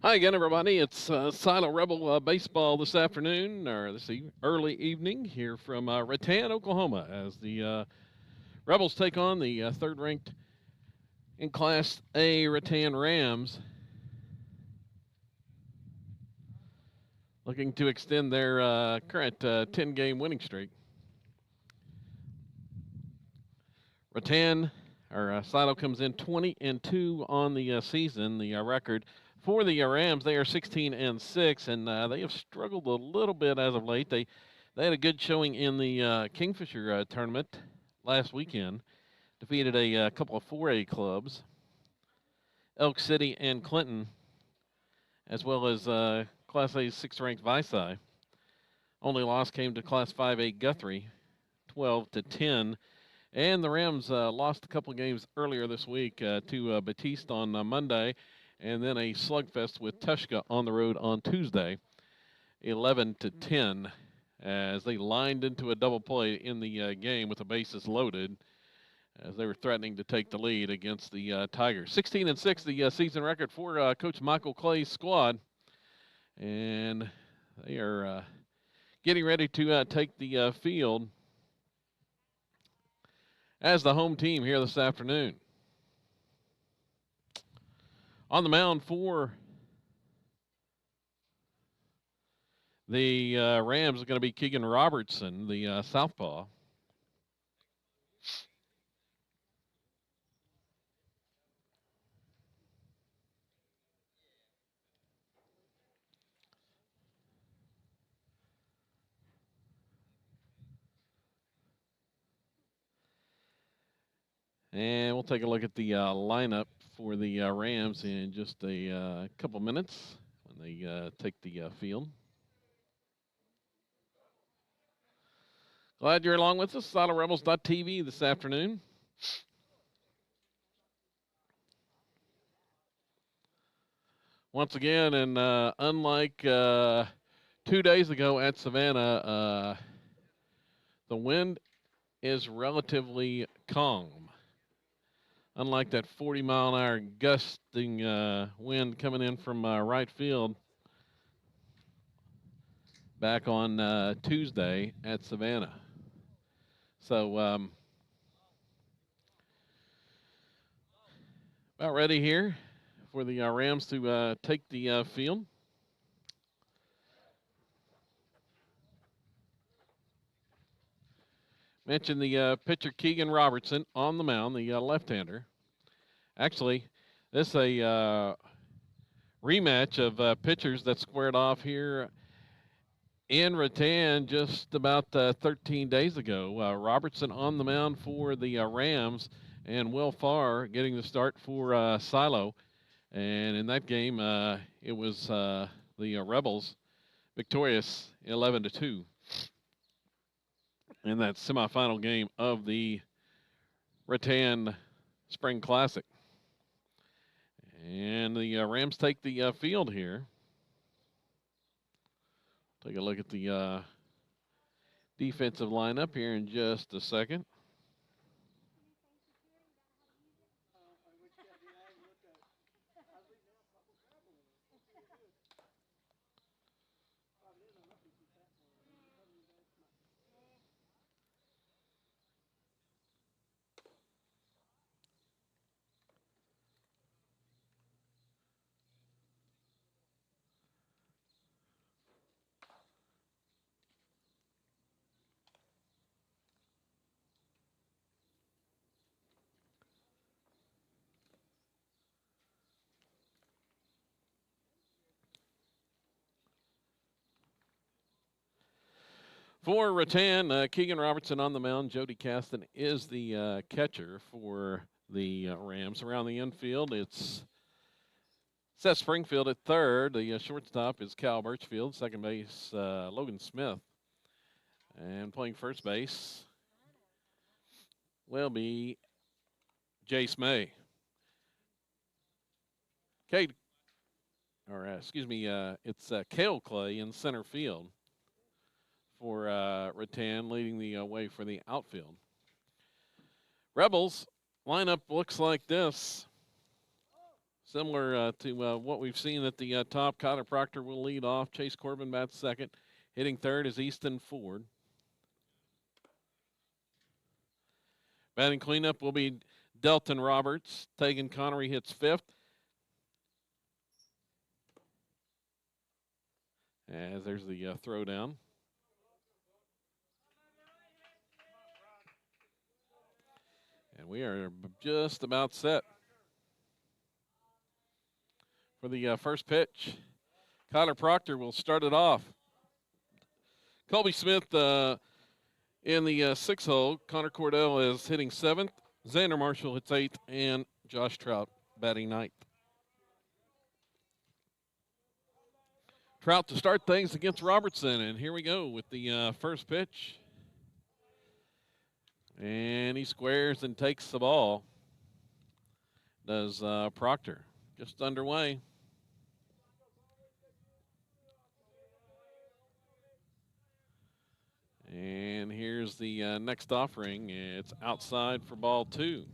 Hi again, everybody. It's Silo Rebel baseball this afternoon, or early evening here from Rattan, Oklahoma, as the Rebels take on the third-ranked in Class A Rattan Rams, looking to extend their current 10-game winning streak. Rattan, or Silo, comes in 20-2 on the season. The record for the Rams, they are 16-6, and they have struggled a little bit as of late. They had a good showing in the Kingfisher tournament last weekend, defeated a couple of 4A clubs, Elk City and Clinton, as well as Class A's sixth-ranked Visay. Only loss came to Class 5A Guthrie, 12-10. And the Rams lost a couple of games earlier this week to Batiste on Monday, and then a slugfest with Tushka on the road on Tuesday, 11-10, as they lined into a double play in the game with the bases loaded, as they were threatening to take the lead against the Tigers. 16-6, the season record for Coach Michael Clay's squad, and they are getting ready to take the field as the home team here this afternoon. On the mound for the Rams is going to be Keegan Robertson, the southpaw. And we'll take a look at the lineup for the Rams in just a couple minutes when they take the field. Glad you're along with us, SoloRebels.tv this afternoon. Once again, and unlike 2 days ago at Savannah, the wind is relatively calm. Unlike that 40-mile-an-hour gusting wind coming in from right field back on Tuesday at Savannah. So about ready here for the Rams to take the field. Mentioned the pitcher Keegan Robertson on the mound, the left-hander. Actually, this is a rematch of pitchers that squared off here in Rattan just about 13 days ago. Robertson on the mound for the Rams, and Will Farr getting the start for Silo. And in that game, it was the Rebels victorious 11-2 in that semifinal game of the Rattan Spring Classic. And the Rams take the field here. Take a look at the defensive lineup here in just a second. For Rattan, Keegan Robertson on the mound. Jody Caston is the catcher for the Rams. Around the infield, it's Seth Springfield at third. The shortstop is Cal Birchfield. Second base, Logan Smith. And playing first base will be Jace May. Cade, or excuse me, it's Cale Clay in center field for Rattan, leading the way for the outfield. Rebels lineup looks like this. Similar to what we've seen at the top, Kyler Proctor will lead off. Chase Corbin bats second. Hitting third is Easton Ford. Batting cleanup will be Delton Roberts. Tegan Connery hits fifth. As there's the throw down. And we are just about set for the first pitch. Kyler Proctor will start it off. Colby Smith in the sixth hole. Connor Cordell is hitting seventh. Xander Marshall hits eighth. And Josh Trout batting ninth. Trout to start things against Robertson. And here we go with the first pitch. And he squares and takes the ball. Does Proctor. Just underway. And here's the next offering. It's outside for ball two.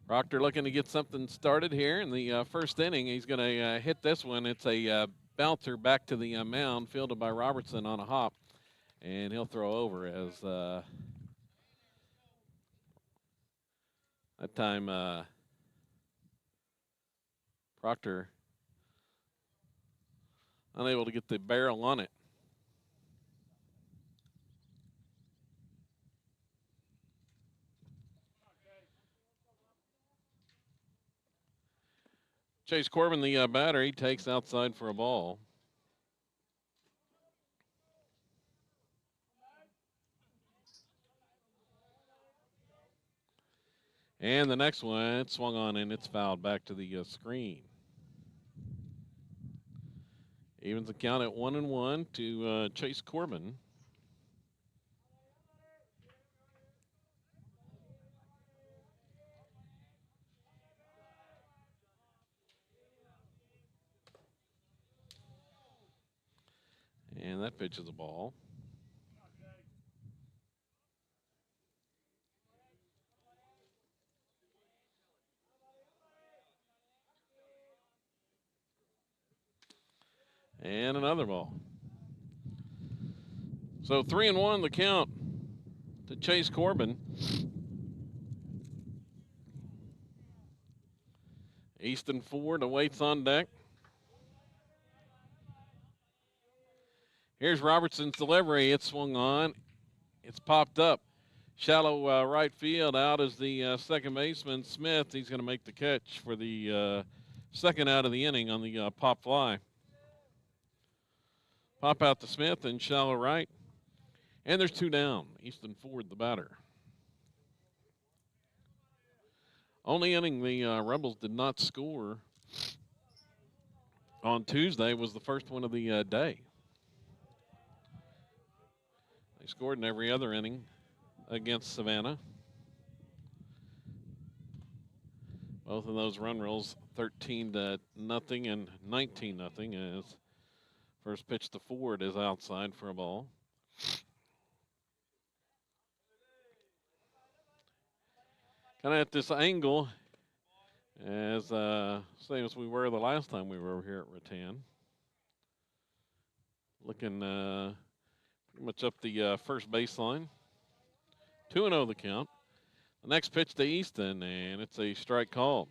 Proctor looking to get something started here in the first inning. He's going to hit this one. It's a bouncer back to the mound, fielded by Robertson on a hop. And he'll throw over as that time Proctor unable to get the barrel on it. Chase Corbin, the batter, he takes outside for a ball. And the next one, it's swung on and it's fouled back to the screen. Evens the count at 1-1 to Chase Corbin. And that pitch is a ball. And another ball. So 3-1 the count to Chase Corbin. Easton Ford awaits on deck. Here's Robertson's delivery. It's swung on. It's popped up. Shallow right field. Out is the second baseman, Smith. He's going to make the catch for the second out of the inning on the pop fly. Pop out to Smith and shallow right. And there's two down. Easton Ford, the batter. Only inning the Rebels did not score on Tuesday was the first one of the day. They scored in every other inning against Savannah. Both of those run rolls 13-0 and 19-0 as first pitch to Ford is outside for a ball. Kind of at this angle as same as we were the last time we were over here at Rattan. Looking pretty much up the first baseline. 2-0 the count. The next pitch to Easton, and it's a strike called.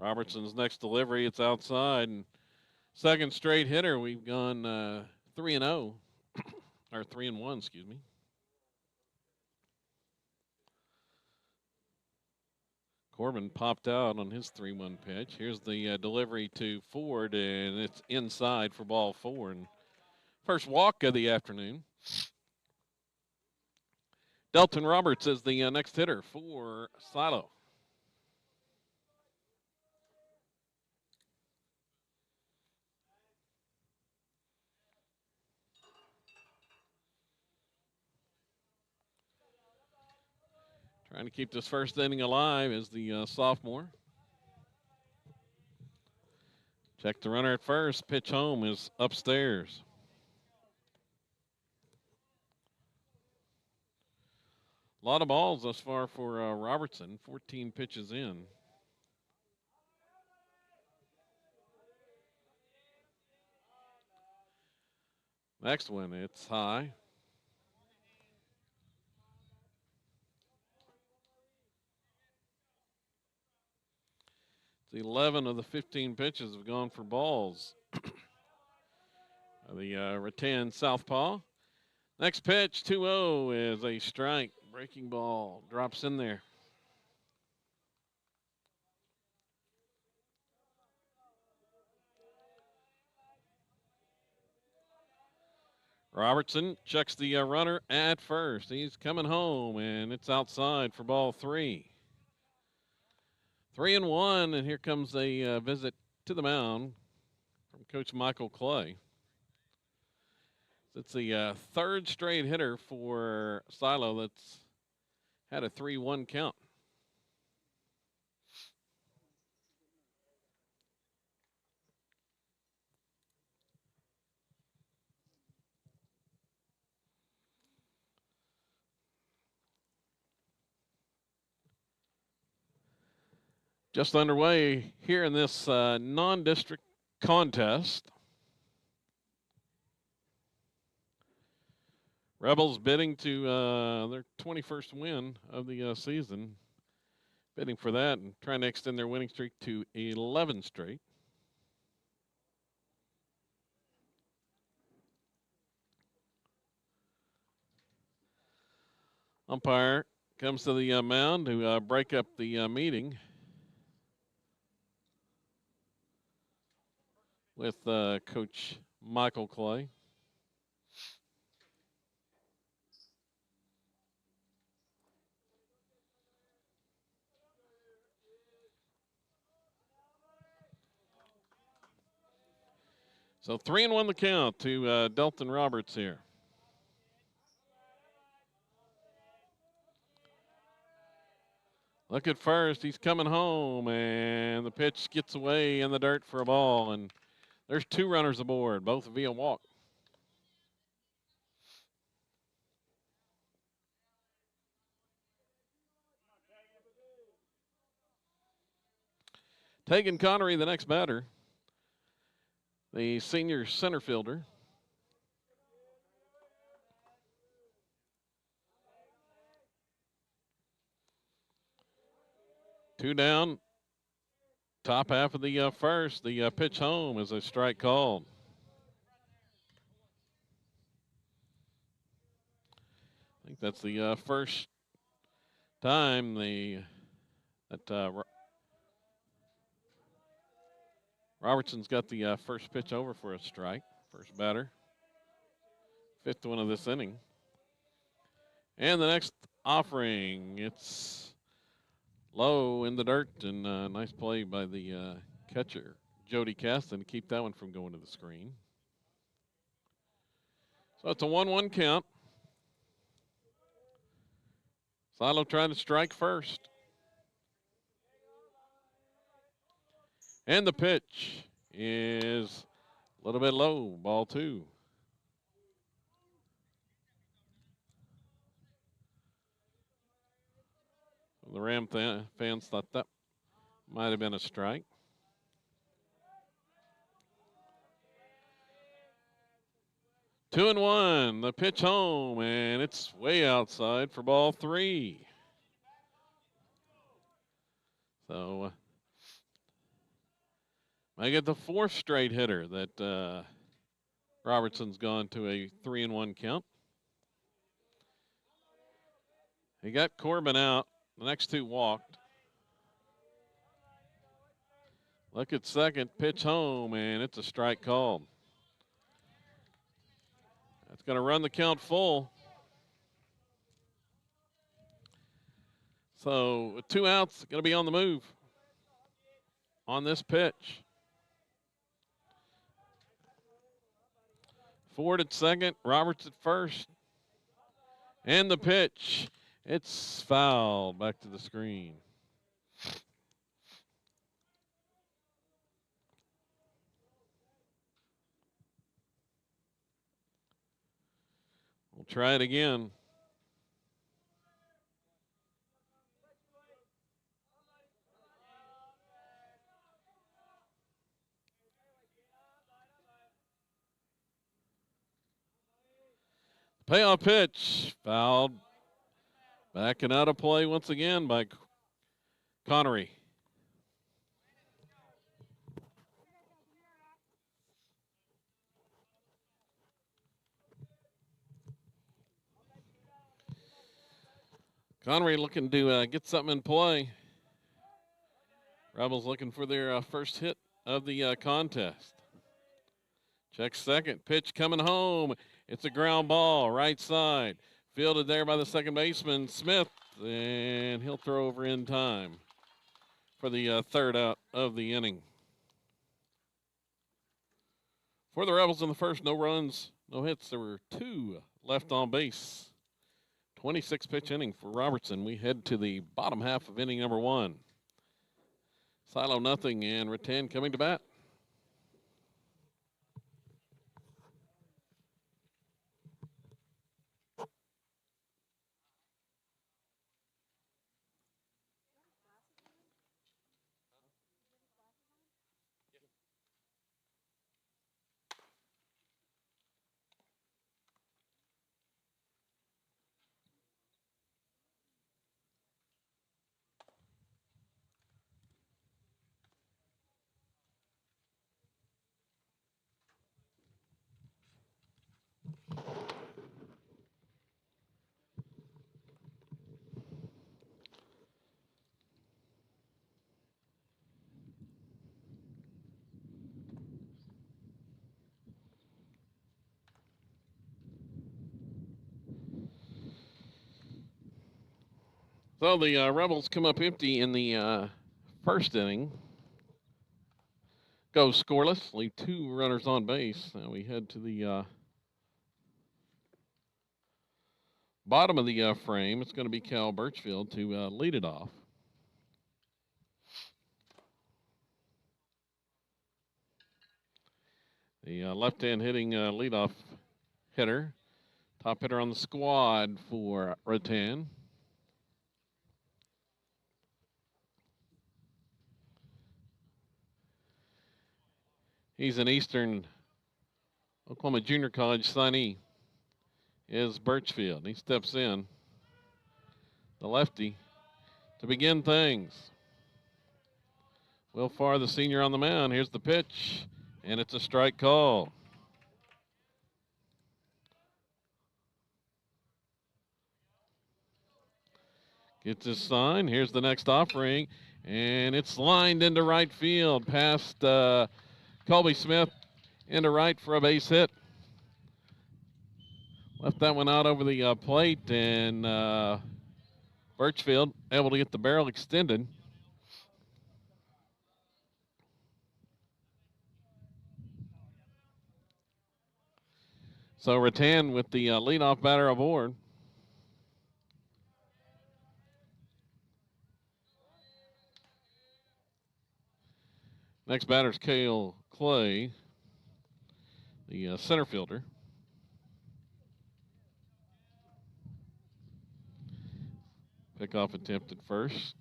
Robertson's next delivery, it's outside. And second straight hitter, we've gone 3-0, or 3-1, excuse me. Corbin popped out on his 3-1 pitch. Here's the delivery to Ford, and it's inside for ball four. And first walk of the afternoon. Delton Roberts is the next hitter for Silo. Trying to keep this first inning alive is the sophomore. Check the runner at first. Pitch home is upstairs. A lot of balls thus far for Robertson. 14 pitches in. Next one, it's high. It's 11 of the 15 pitches have gone for balls. The Rattan southpaw. Next pitch, 2-0 is a strike. Breaking ball drops in there. Robertson checks the runner at first. He's coming home, and it's outside for ball 3. 3-1, and here comes a visit to the mound from Coach Michael Clay. It's the third straight hitter for Silo that's had a 3-1 count. Just underway here in this non-district contest. Rebels bidding to their 21st win of the season, bidding for that and trying to extend their winning streak to 11 straight. Umpire comes to the mound to break up the meeting with Coach Michael Clay. So 3-1 the count to Delton Roberts here. Look at first, he's coming home, and the pitch gets away in the dirt for a ball, and there's 2 runners aboard, both via walk. Tegan Connery, the next batter, the senior center fielder. Two down, top half of the first. The pitch home is a strike called. I think that's the first time Robertson's got the first pitch over for a strike. First batter. 5th one of this inning. And the next offering, it's low in the dirt, and nice play by the catcher, Jody Caston, to keep that one from going to the screen. So it's a 1-1 count. Silo trying to strike first. And the pitch is a little bit low, ball 2. The Ram fans thought that might have been a strike. Two and one, the pitch home, and it's way outside for ball 3. So I get the 4th straight hitter that Robertson's gone to a 3-1 count. He got Corbin out. The next 2 walked. Look at second, pitch home, and it's a strike called. That's going to run the count full. So with 2 outs, going to be on the move on this pitch. Ford at second, Roberts at first. And the pitch. It's fouled. Back to the screen. We'll try it again. Payoff pitch. Fouled. Backing out of play once again by Connery. Connery looking to get something in play. Rebels looking for their first hit of the contest. Check second. Pitch coming home. It's a ground ball, right side. Fielded there by the second baseman, Smith, and he'll throw over in time for the third out of the inning. For the Rebels in the first, no runs, no hits. There were 2 left on base. 26 pitch inning for Robertson. We head to the bottom half of inning number 1. Silo nothing, and Rattan coming to bat. So the Rebels come up empty in the first inning. Go scoreless, leave 2 runners on base. Now we head to the bottom of the frame. It's going to be Cal Birchfield to lead it off. The left-hand hitting leadoff hitter. Top hitter on the squad for Rattan. He's an Eastern Oklahoma Junior College signee. Is Birchfield. He steps in, the lefty, to begin things. Will Farr, the senior, on the mound. Here's the pitch, and it's a strike call. Gets his sign. Here's the next offering, and it's lined into right field past Colby Smith into right for a base hit. Left that one out over the plate, and Birchfield able to get the barrel extended. So Rattan with the leadoff batter aboard. Next batter is Cale Clay, the center fielder. Pickoff attempt at first.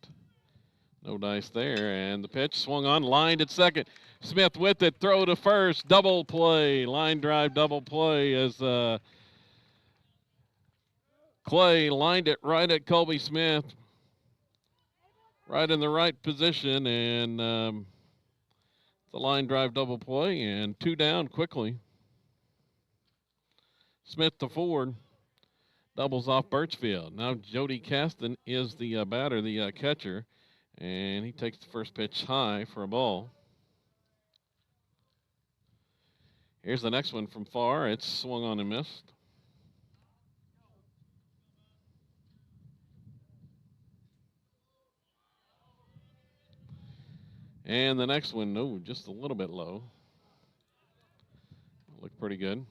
No dice there, and the pitch swung on, lined at second. Smith with it, throw to first, double play, line drive double play as Clay lined it right at Colby Smith, right in the right position, and the line drive double play, and 2 down quickly. Smith to Ford, doubles off Birchfield. Now Jody Caston is the batter, the catcher, and he takes the first pitch high for a ball. Here's the next one from Farr. It's swung on and missed. And the next one, no, just a little bit low. Looked pretty good.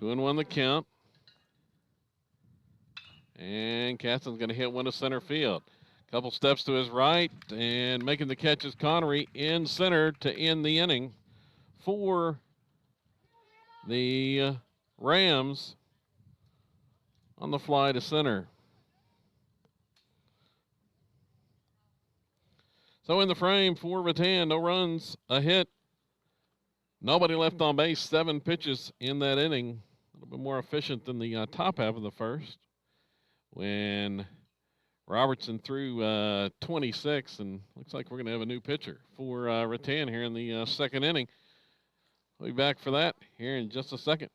2-1 the count. And Caston's going to hit one to center field. Couple steps to his right, and making the catch is Connery in center to end the inning for the Rams on the fly to center. So in the frame for Rattan, no runs, a hit, nobody left on base, 7 pitches in that inning. A little bit more efficient than the top half of the first when Robertson threw 26, and looks like we're going to have a new pitcher for Rattan here in the second inning. We'll be back for that here in just a second.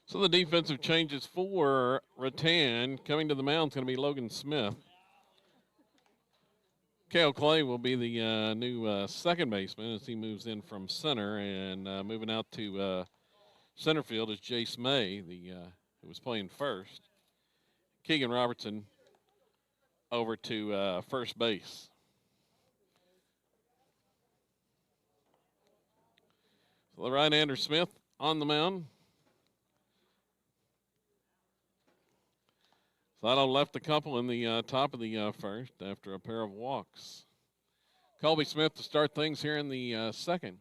So the defensive changes for Rattan. Coming to the mound is going to be Logan Smith. Kale Clay will be the new second baseman as he moves in from center, and moving out to center field is Jace May, who was playing first. Keegan Robertson over to first base. So the right-hander Smith on the mound. Sato left a couple in the top of the first after a pair of walks. Colby Smith to start things here in the second.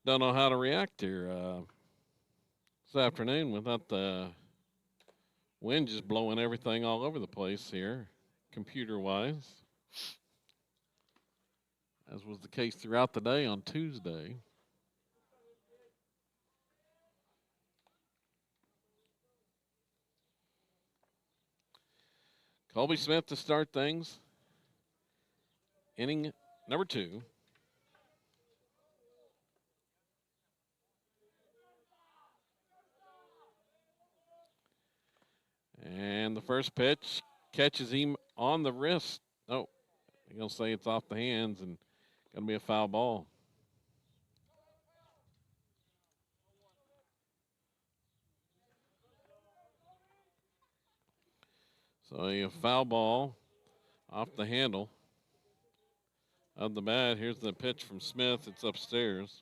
Don't know how to react here this afternoon without the wind just blowing everything all over the place here, computer-wise, as was the case throughout the day on Tuesday. Colby Smith to start things. Inning number 2. And the first pitch catches him on the wrist. Oh, I'm going to say it's off the hands and going to be a foul ball. So a foul ball off the handle of the bat. Here's the pitch from Smith. It's upstairs.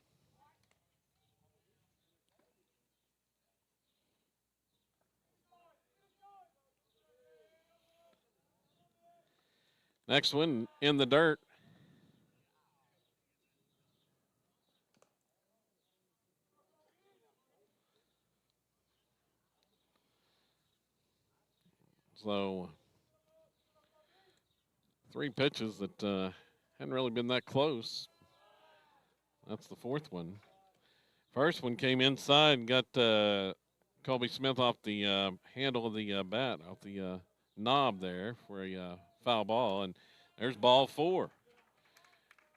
Next one in the dirt. So 3 pitches that hadn't really been that close. That's the 4th one. First one came inside and got Colby Smith off the handle of the bat, off the knob there for a foul ball. And there's ball 4.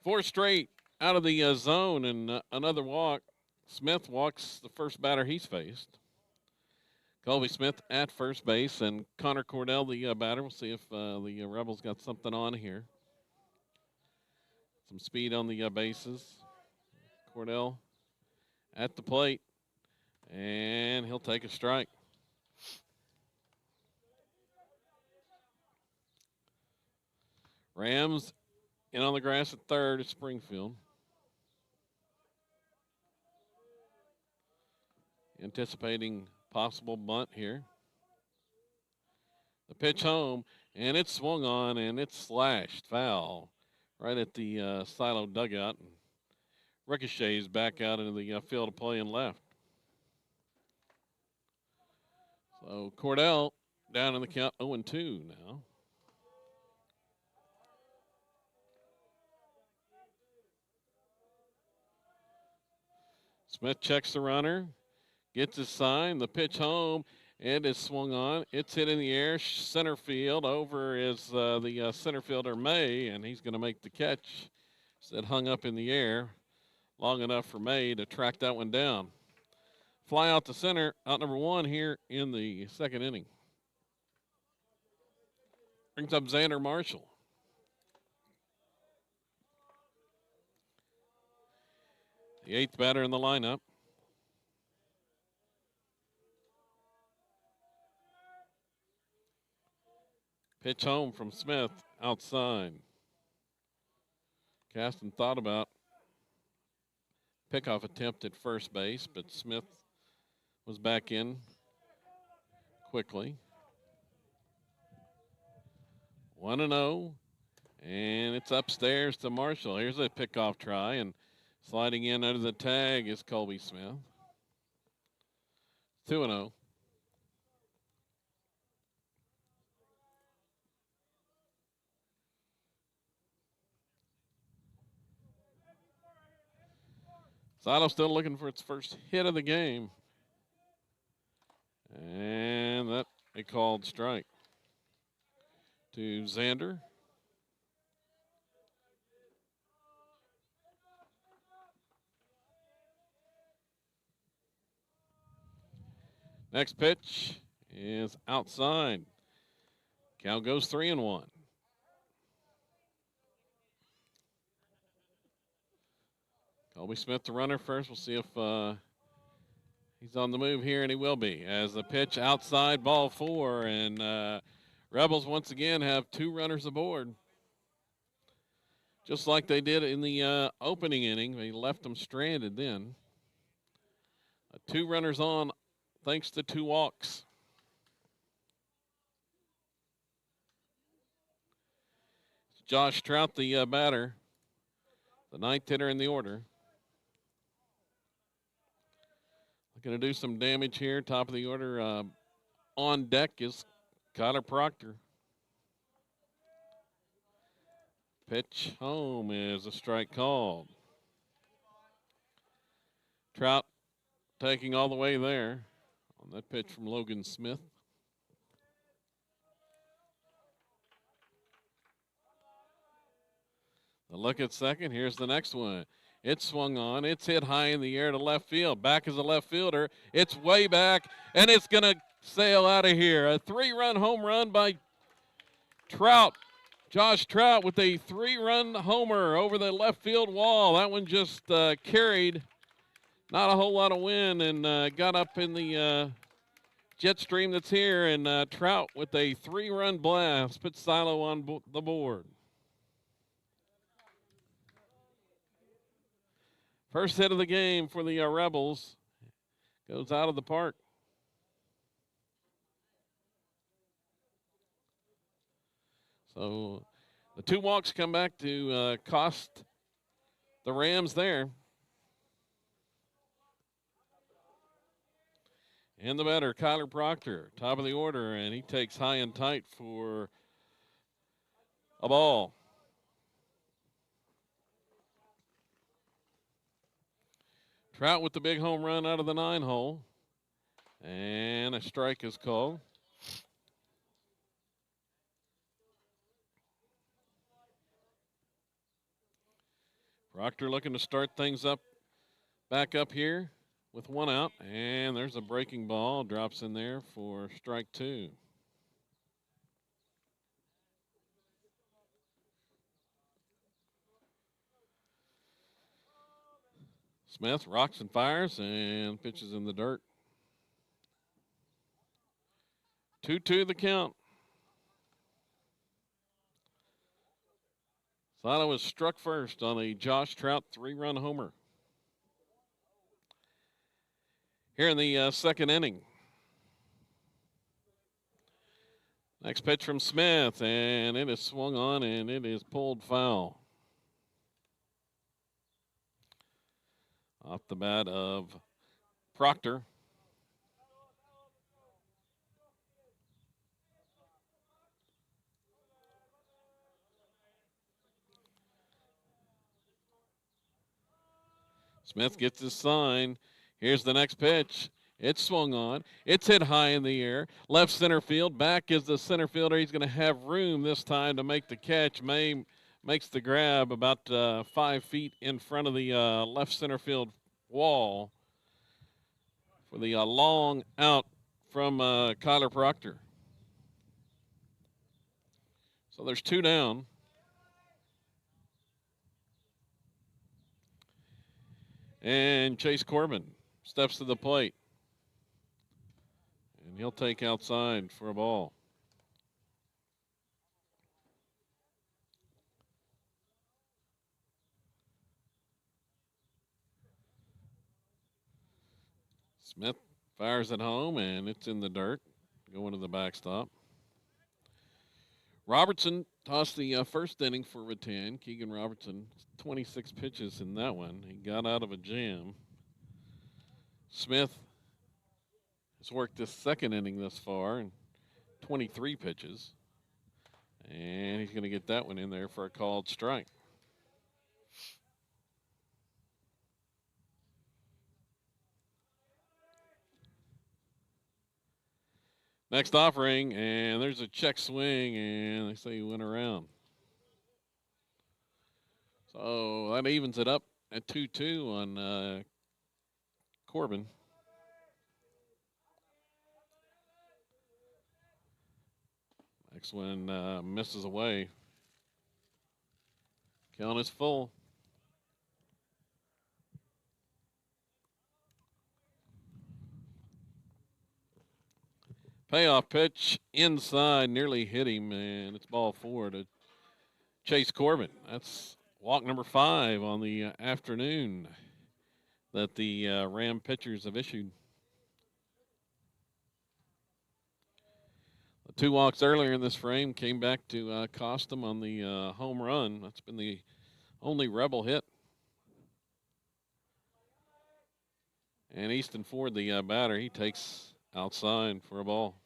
4 straight out of the zone and another walk. Smith walks the first batter he's faced. Colby Smith at first base, and Connor Cordell, the batter. We'll see if the Rebels got something on here. Some speed on the bases. Cordell at the plate, and he'll take a strike. Rams in on the grass at third at Springfield. Anticipating possible bunt here. The pitch home, and it's swung on, and it's slashed foul right at the silo dugout. And ricochets back out into the field of play and left. So Cordell down in the count 0-2 now. Smith checks the runner, gets his sign, the pitch home. It is swung on. It's hit in the air. Center field. Over is the center fielder, May, and he's going to make the catch. It hung up in the air long enough for May to track that one down. Fly out to center, out number one here in the second inning. Brings up Xander Marshall. The eighth batter in the lineup. Pitch home from Smith outside. Caston thought about pickoff attempt at first base, but Smith was back in quickly. 1-0, and it's upstairs to Marshall. Here's a pickoff try, and sliding in under the tag is Colby Smith. 2-0. Sato still looking for its first hit of the game. And that a called strike to Xander. Next pitch is outside. Count goes 3-1. Colby Smith, the runner first. We'll see if he's on the move here, and he will be. As the pitch outside, ball 4, and Rebels once again have 2 runners aboard. Just like they did in the opening inning. They left them stranded then. 2 runners on thanks to 2 walks. Josh Trout, the batter, the 9th hitter in the order. Going to do some damage here. Top of the order on deck is Kyler Proctor. Pitch home is a strike called. Trout taking all the way there on that pitch from Logan Smith. The look at second. Here's the next one. It's swung on. It's hit high in the air to left field. Back is a left fielder. It's way back, and it's going to sail out of here. A 3-run home run by Trout. Josh Trout with a 3-run homer over the left field wall. That one just carried not a whole lot of wind and got up in the jet stream that's here. And Trout with a 3-run blast puts Silo on the board. First hit of the game for the Rebels goes out of the park. So the 2 walks come back to cost the Rams there. And the batter, Kyler Proctor, top of the order, and he takes high and tight for a ball. Trout with the big home run out of the 9-hole. And a strike is called. Proctor looking to start things up, back up here with 1 out. And there's a breaking ball, drops in there for strike 2. Smith rocks and fires and pitches in the dirt. 2-2 the count. Silo was struck first on a Josh Trout 3-run homer. Here in the second inning. Next pitch from Smith, and it is swung on and it is pulled foul. Off the bat of Proctor. Smith gets his sign. Here's the next pitch. It's swung on. It's hit high in the air. Left center field. Back is the center fielder. He's going to have room this time to make the catch. May makes the grab about 5 feet in front of the left center field wall for the long out from Kyler Proctor. So there's 2 down. And Chase Corbin steps to the plate. And he'll take outside for a ball. Smith fires it home, and it's in the dirt, going to the backstop. Robertson tossed the first inning for Rattan. Keegan Robertson, 26 pitches in that one. He got out of a jam. Smith has worked this second inning thus far, and 23 pitches. And he's going to get that one in there for a called strike. Next offering, and there's a check swing, and they say he went around. So that evens it up at 2-2 on Corbin. Next one misses away. Count is full. Payoff pitch inside, nearly hit him, and it's ball 4 to Chase Corbin. That's walk number 5 on the afternoon that the Ram pitchers have issued. The 2 walks earlier in this frame came back to cost them on the home run. That's been the only Rebel hit. And Easton Ford, the batter, he takes outside for a ball.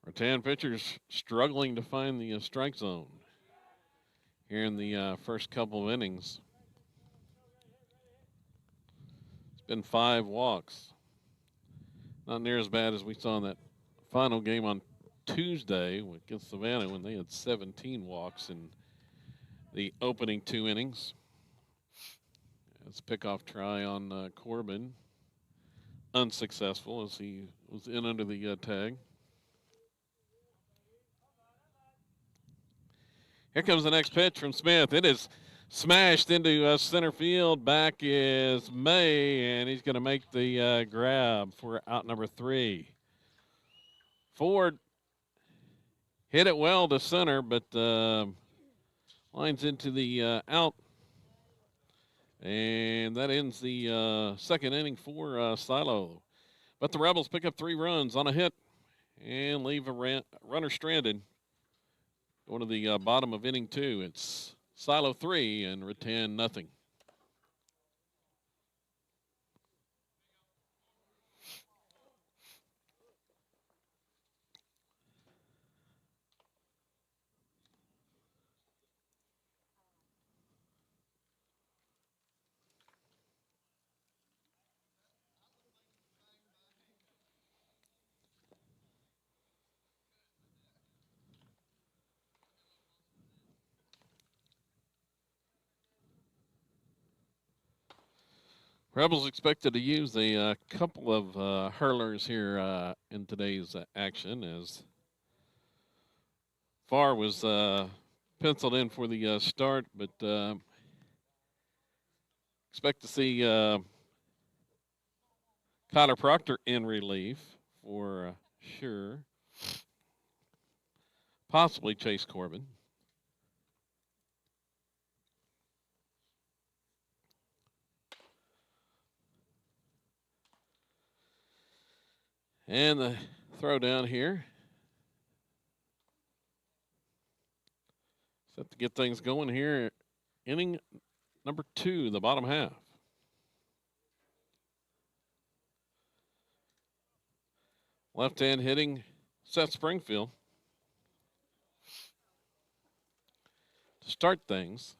Rattan pitchers struggling to find the strike zone here in the first couple of innings. It's been 5 walks. Not near as bad as we saw in that final game on Tuesday against Savannah when they had 17 walks in the opening 2 innings. It's pickoff try on Corbin. Unsuccessful as he was in under the tag. Here comes the next pitch from Smith. It is smashed into center field. Back is May, and he's going to make the grab for out number 3. Ford hit it well to center, but lines into the out. And that ends the second inning for Silo. But the Rebels pick up 3 runs on a hit and leave a runner stranded. Going to the bottom of inning 2. It's Silo 3 and Rattan nothing. Rebels expected to use a couple of hurlers here in today's action as Farr was penciled in for the start, but expect to see Kyler Proctor in relief for sure. Possibly Chase Corbin. And the throw down here. Set to get things going here. Inning number 2, the bottom half. Left hand hitting Seth Springfield. start things.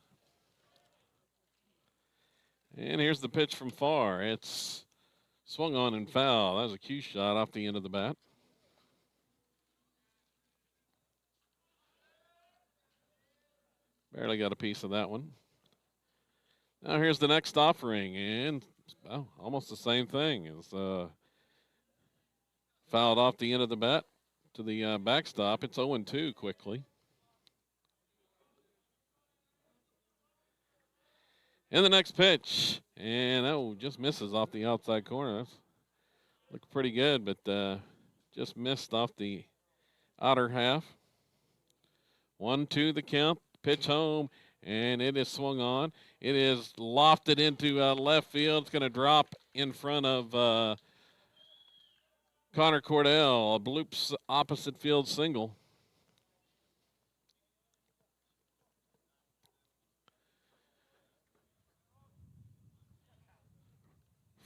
And here's the pitch from far. It's swung on and foul. That was a cue shot off the end of the bat. Barely got a piece of that one. Now here's the next offering, and almost the same thing. It's fouled off the end of the bat to the backstop. It's 0-2 quickly. And the next pitch, and just misses off the outside corner. That's looked pretty good, but just missed off the outer half. 1-2 the count. Pitch home, and it is swung on. It is lofted into left field. It's going to drop in front of Connor Cordell, a bloops opposite field single.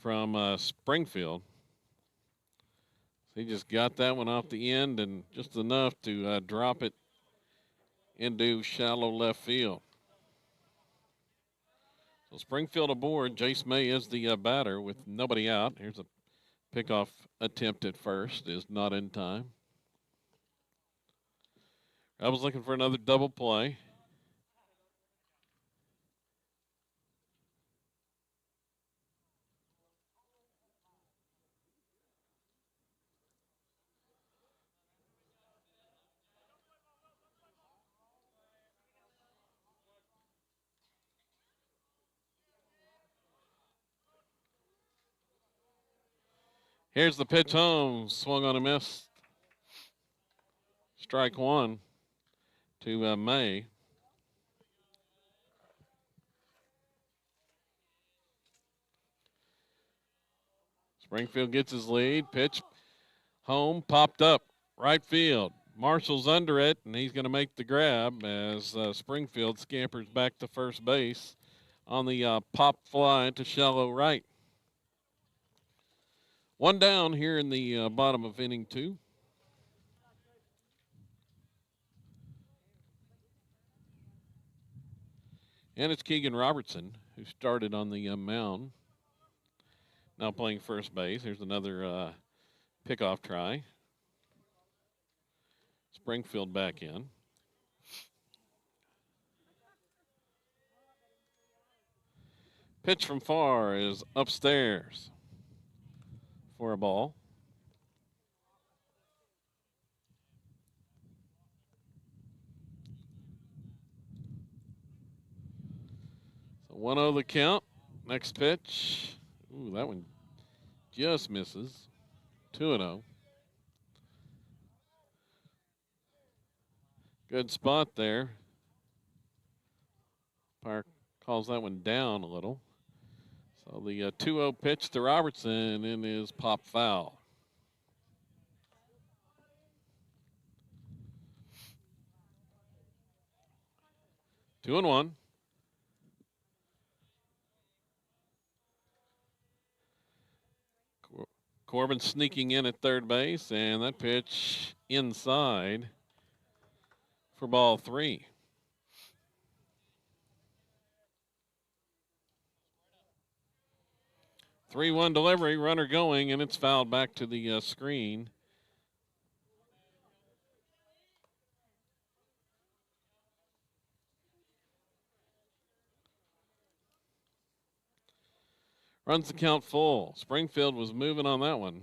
From Springfield. He just got that one off the end and just enough to drop it into shallow left field. So Springfield aboard. Jace May is the batter with nobody out. Here's a pickoff attempt at first. Is not in time. I was looking for another double play. Here's the pitch home. Swung on a miss. Strike one to May. Springfield gets his lead. Pitch home, popped up, right field. Marshall's under it, and he's going to make the grab as Springfield scampers back to first base on the pop fly to shallow right. One down here in the bottom of inning 2. And it's Keegan Robertson, who started on the mound, now playing first base. Here's another pickoff try. Springfield back in. Pitch from far is upstairs for a ball. So 1-0 the count. Next pitch. Ooh, that one just misses. 2-0. Good spot there. Park calls that one down a little. So the 2-0 pitch to Robertson and is pop foul. Two and one. Corbin sneaking in at third base, and that pitch inside for ball 3. Three-one delivery, runner going, and it's fouled back to the screen. Runs the count full. Springfield was moving on that one.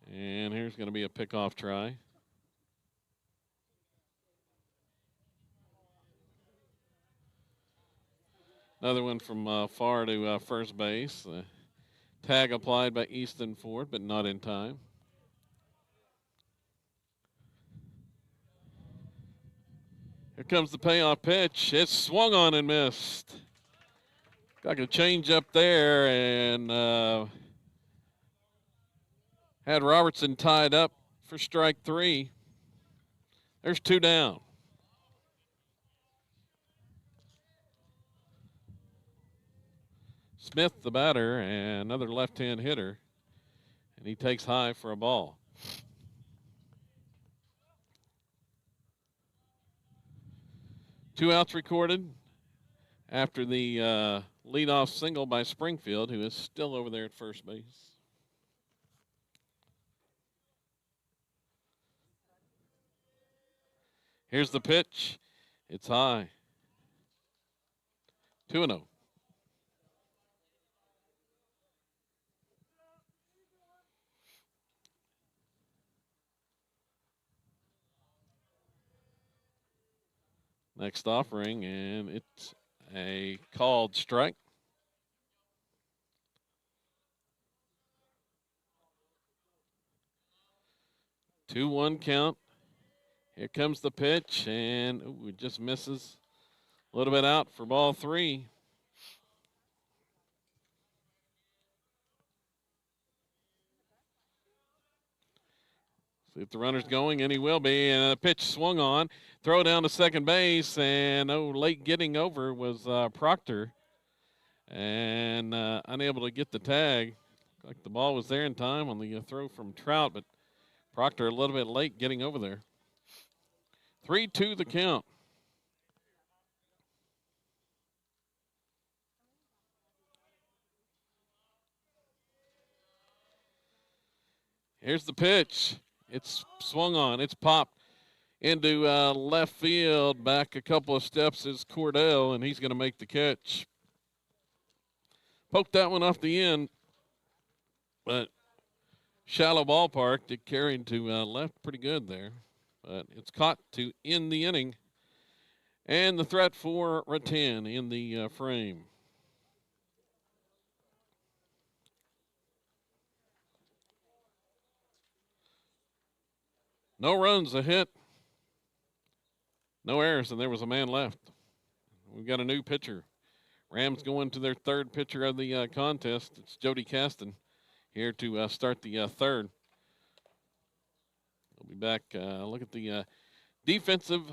And here's going to be a pickoff try. Another one from far to first base. Tag applied by Easton Ford, but not in time. Here comes the payoff pitch. It's swung on and missed. Got a change up there and had Robertson tied up for strike 3. There's 2 down. Smith, the batter, and another left-hand hitter, and he takes high for a ball. 2 outs recorded after the leadoff single by Springfield, who is still over there at first base. Here's the pitch. It's high. 2-0. Next offering, and it's a called strike. 2-1 count. Here comes the pitch, and it just misses. A little bit out for ball 3. See if the runner's going, and he will be. And a pitch swung on. Throw down to second base, and late getting over was Proctor. And unable to get the tag. Like the ball was there in time on the throw from Trout, but Proctor a little bit late getting over there. 3-2 the count. Here's the pitch. It's swung on. It's popped into left field. Back a couple of steps is Cordell, and he's going to make the catch. Poked that one off the end, but shallow ballpark. It carried to left pretty good there. But it's caught to end the inning. And the threat for Rattan in the frame. No runs, a hit. No errors, and there was a man left. We've got a new pitcher. Rams going to their third pitcher of the contest. It's Jody Caston here to start the third. We'll be back. Look at the defensive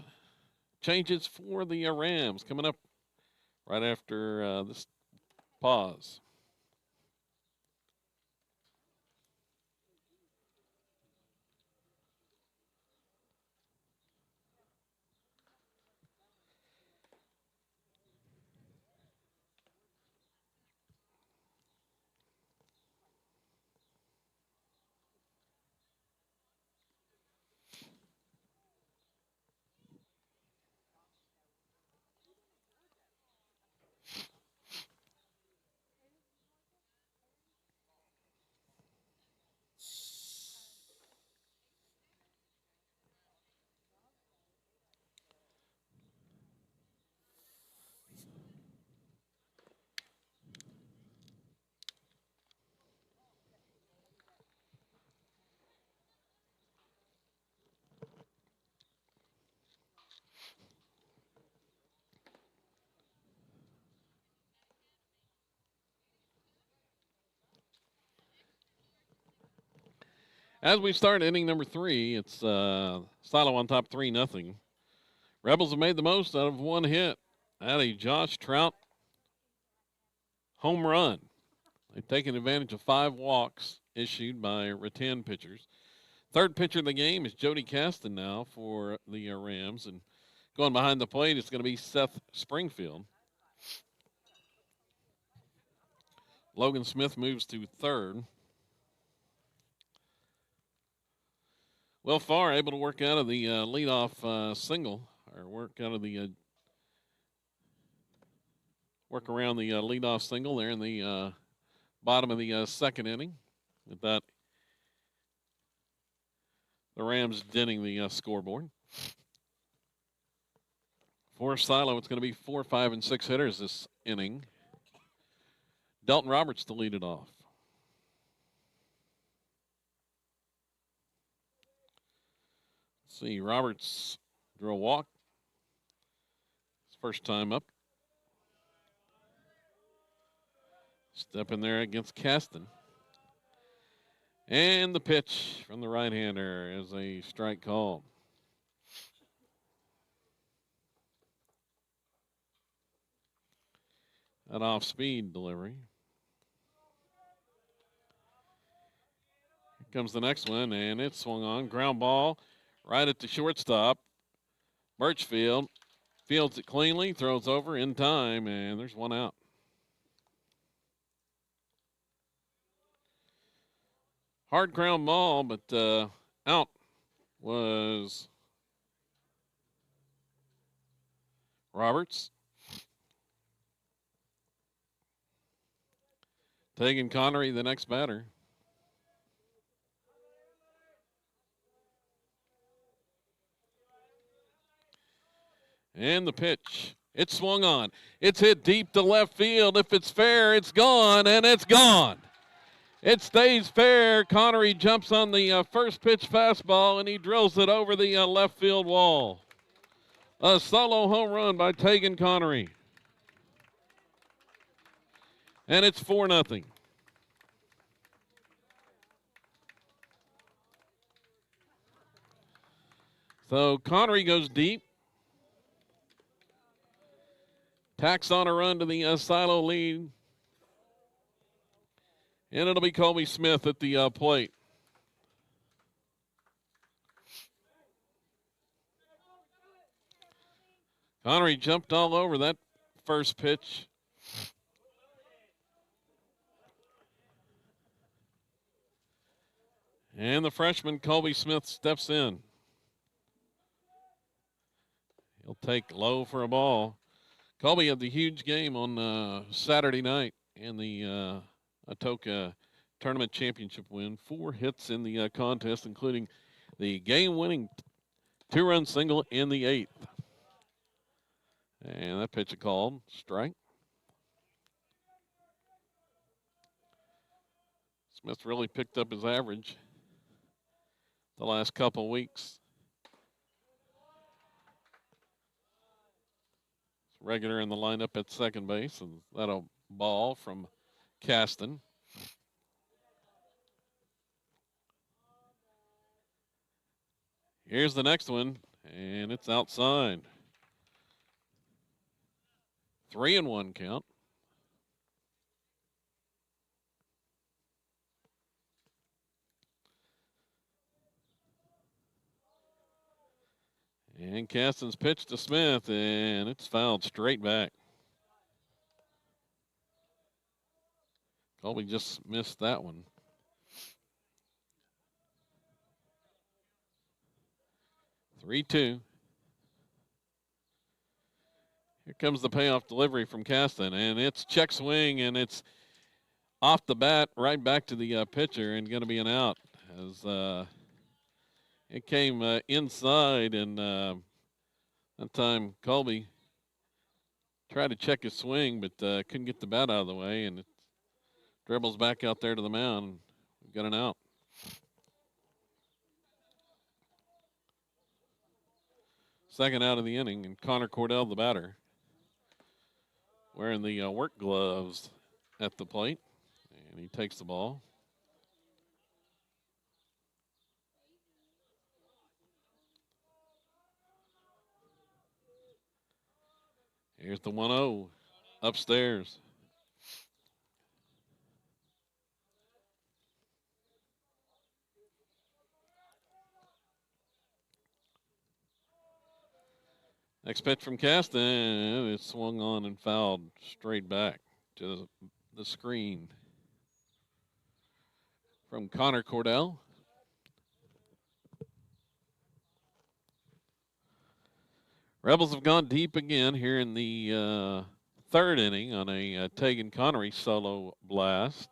changes for the Rams coming up right after this pause. As we start inning number 3, it's Silo on top 3-0. Rebels have made the most out of one hit. At a Josh Trout home run. They've taken advantage of 5 walks issued by Rattan pitchers. Third pitcher of the game is Jody Caston now for the Rams. And going behind the plate, it's going to be Seth Springfield. Logan Smith moves to third. Will Farr able to work out of the leadoff single, or work out of the work around the leadoff single there in the bottom of the second inning. With that, the Rams denting the scoreboard. For Silo, it's going to be 4, 5, and 6 hitters this inning. Dalton Roberts to lead it off. See, Roberts drew a walk. His first time up. Step in there against Caston. And the pitch from the right-hander is a strike call. An off-speed delivery. Here comes the next one, and it's swung on. Ground ball right at the shortstop. Birchfield Fields it cleanly, throws over in time, and there's one out. Hard ground ball, but out was Roberts. Tegan Connery, the next batter. And the pitch. It's swung on. It's hit deep to left field. If it's fair, it's gone, and it's gone. It stays fair. Connery jumps on the first pitch fastball, and he drills it over the left field wall. A solo home run by Tegan Connery. And it's 4-0. So Connery goes deep. Tacks on a run to the silo lead. And it'll be Colby Smith at the plate. Connery jumped all over that first pitch. And the freshman, Colby Smith, steps in. He'll take low for a ball. Colby had the huge game on Saturday night in the Atoka Tournament Championship win. 4 hits in the contest, including the game-winning 2-run single in the 8th. And that pitch is called strike. Smith really picked up his average the last couple weeks. It's regular in the lineup at second base, and that'll ball from Caston. Here's the next one, and it's outside. 3-1 count. And Caston's pitch to Smith, and it's fouled straight back. Colby just missed that one. Three-two. Here comes the payoff delivery from Caston, and it's check swing, and it's off the bat right back to the pitcher, and going to be an out as it came inside, and that time Colby tried to check his swing, but couldn't get the bat out of the way, and it dribbles back out there to the mound. We've got an out. Second out of the inning, and Connor Cordell, the batter, wearing the work gloves at the plate, and he takes the ball. Here's the 1-0 upstairs. Next pitch from Caston, it swung on and fouled straight back to the screen from Connor Cordell. Rebels have gone deep again here in the third inning on a Tegan Connery solo blast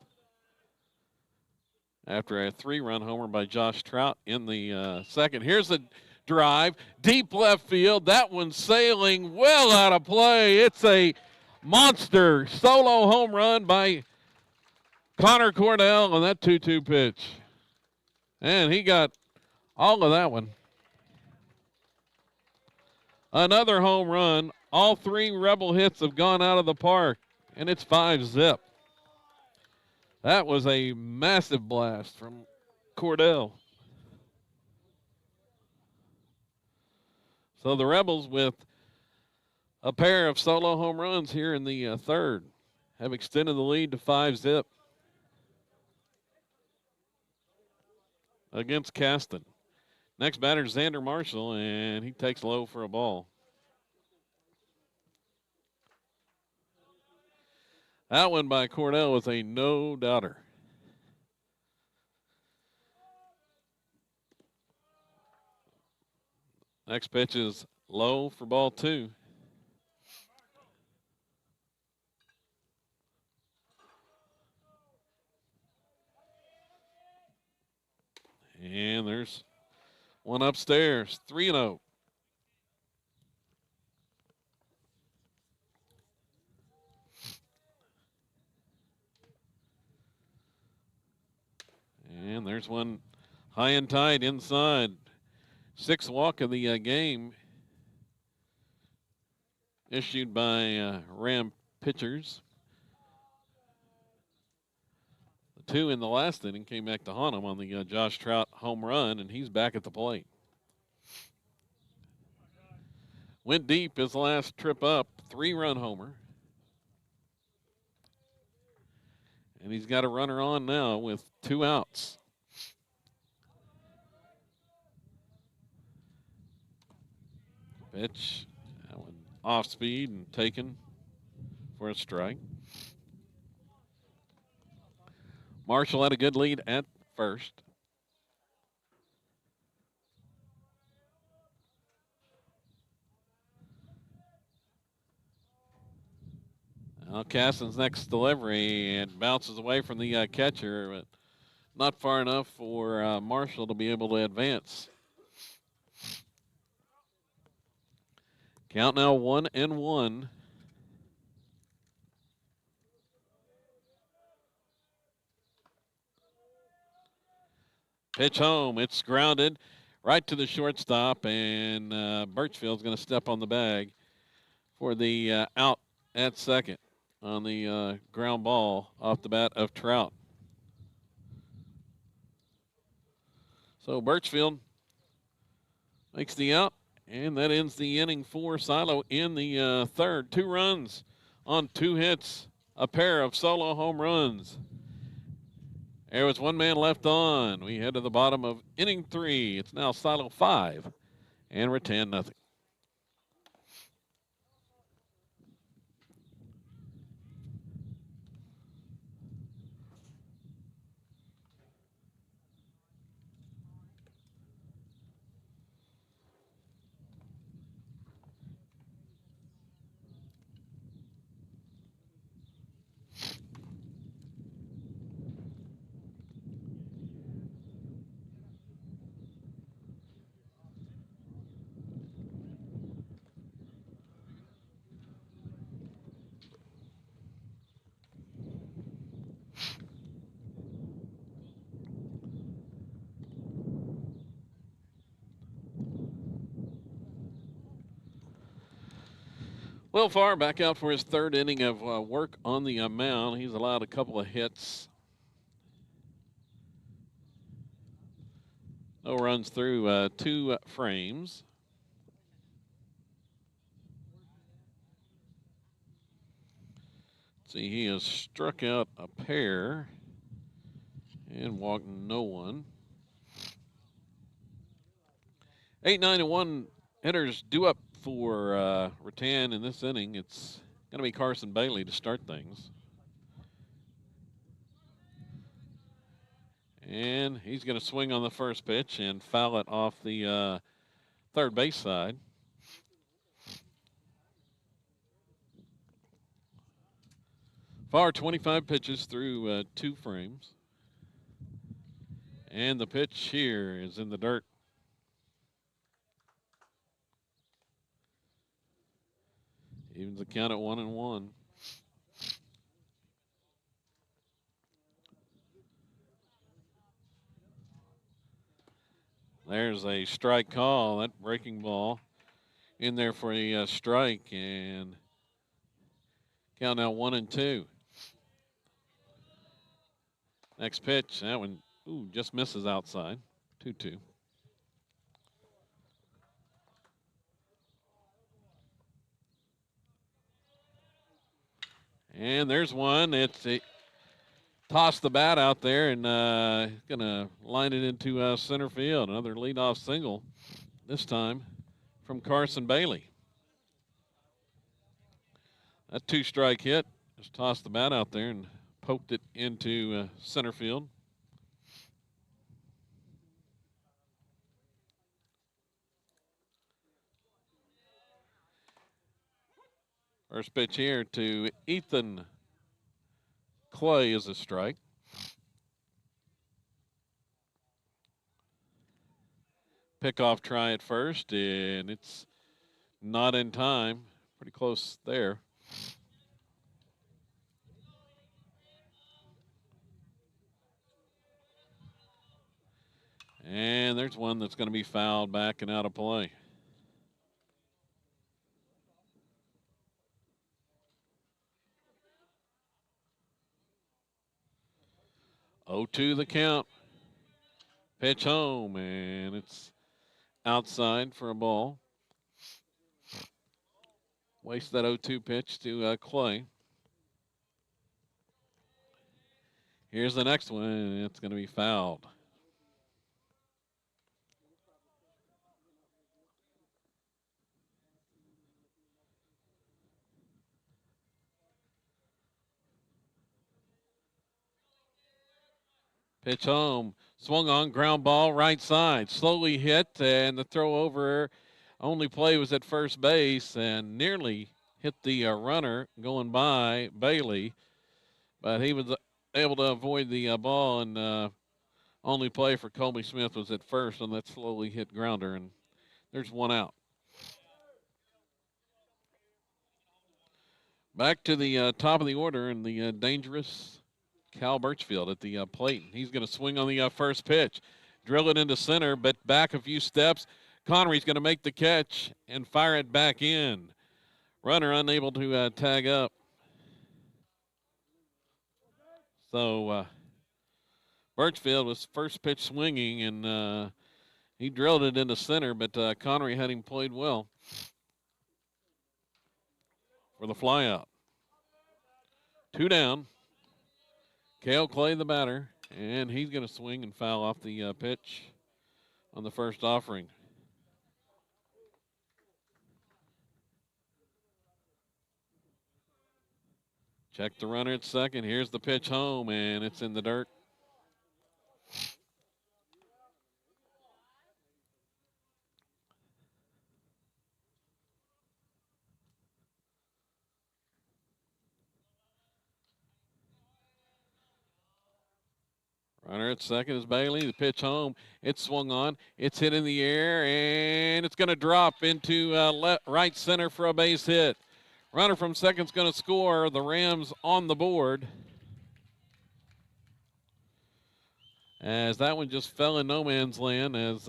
after a 3-run homer by Josh Trout in the second. Here's the drive, deep left field. That one's sailing well out of play. It's a monster solo home run by Connor Cordell on that 2-2 pitch. And he got all of that one. Another home run. All 3 Rebel hits have gone out of the park, and it's 5-zip. That was a massive blast from Cordell. So the Rebels, with a pair of solo home runs here in the third, have extended the lead to 5-zip against Caston. Next batter, Xander Marshall, and he takes low for a ball. That one by Cordell was a no-doubter. Next pitch is low for ball 2. And there's one upstairs, 3-0. And there's one high and tight inside. 6th walk of the game issued by Ram pitchers. The 2 in the last inning came back to haunt him on the Josh Trout home run, and he's back at the plate. Went deep his last trip up, 3-run homer. And he's got a runner on now with 2 outs. Pitch, that one off speed and taken for a strike. Marshall had a good lead at first. Now Caston's next delivery and bounces away from the catcher, but not far enough for Marshall to be able to advance. Count now 1-1. Pitch home. It's grounded right to the shortstop, and Birchfield's going to step on the bag for the out at second on the ground ball off the bat of Trout. So Birchfield makes the out, and that ends the inning for Silo in the third. 2 runs on 2 hits, a pair of solo home runs. There was 1 man left on. We head to the bottom of inning 3. It's now Silo 5 and Rattan nothing. Will Farr back out for his 3rd inning of work on the mound. He's allowed a couple of hits. No runs through 2 frames. Let's see, he has struck out a pair and walked no one. 8, 9, and 1 hitters due up for Rattan in this inning. It's going to be Carson Bailey to start things. And he's going to swing on the first pitch and foul it off the third base side. Farr 25 pitches through 2 frames. And the pitch here is in the dirt. Evens the count at 1-1. There's a strike call. That breaking ball in there for a strike, and count now 1-2. Next pitch, that one just misses outside. 2-2. And there's one. It's tossed the bat out there and going to line it into center field. Another leadoff single, this time from Carson Bailey. That 2-strike hit Just tossed the bat out there and poked it into center field. First pitch here to Ethan Clay is a strike. Pickoff try at first, and it's not in time. Pretty close there. And there's one that's going to be fouled back and out of play. 0-2 the count. Pitch home, and it's outside for a ball. Waste that 0-2 pitch to Clay. Here's the next one, and it's going to be fouled. Pitch home, swung on, ground ball, right side, slowly hit, and the throw over. Only play was at first base and nearly hit the runner going by Bailey, but he was able to avoid the ball, and only play for Colby Smith was at first on that slowly hit grounder, and there's one out. Back to the top of the order, and the dangerous Cal Birchfield at the plate. He's going to swing on the first pitch, drill it into center, but back a few steps. Connery's going to make the catch and fire it back in. Runner unable to tag up. So Birchfield was first pitch swinging, and he drilled it into center, but Connery had him played well for the flyout. 2 down. Cale Clay, the batter, and he's going to swing and foul off the pitch on the first offering. Check the runner at second. Here's the pitch home, and it's in the dirt. Runner at second is Bailey. The pitch home. It's swung on. It's hit in the air, and it's going to drop into right center for a base hit. Runner from second's going to score. The Rams on the board. As that one just fell in no man's land as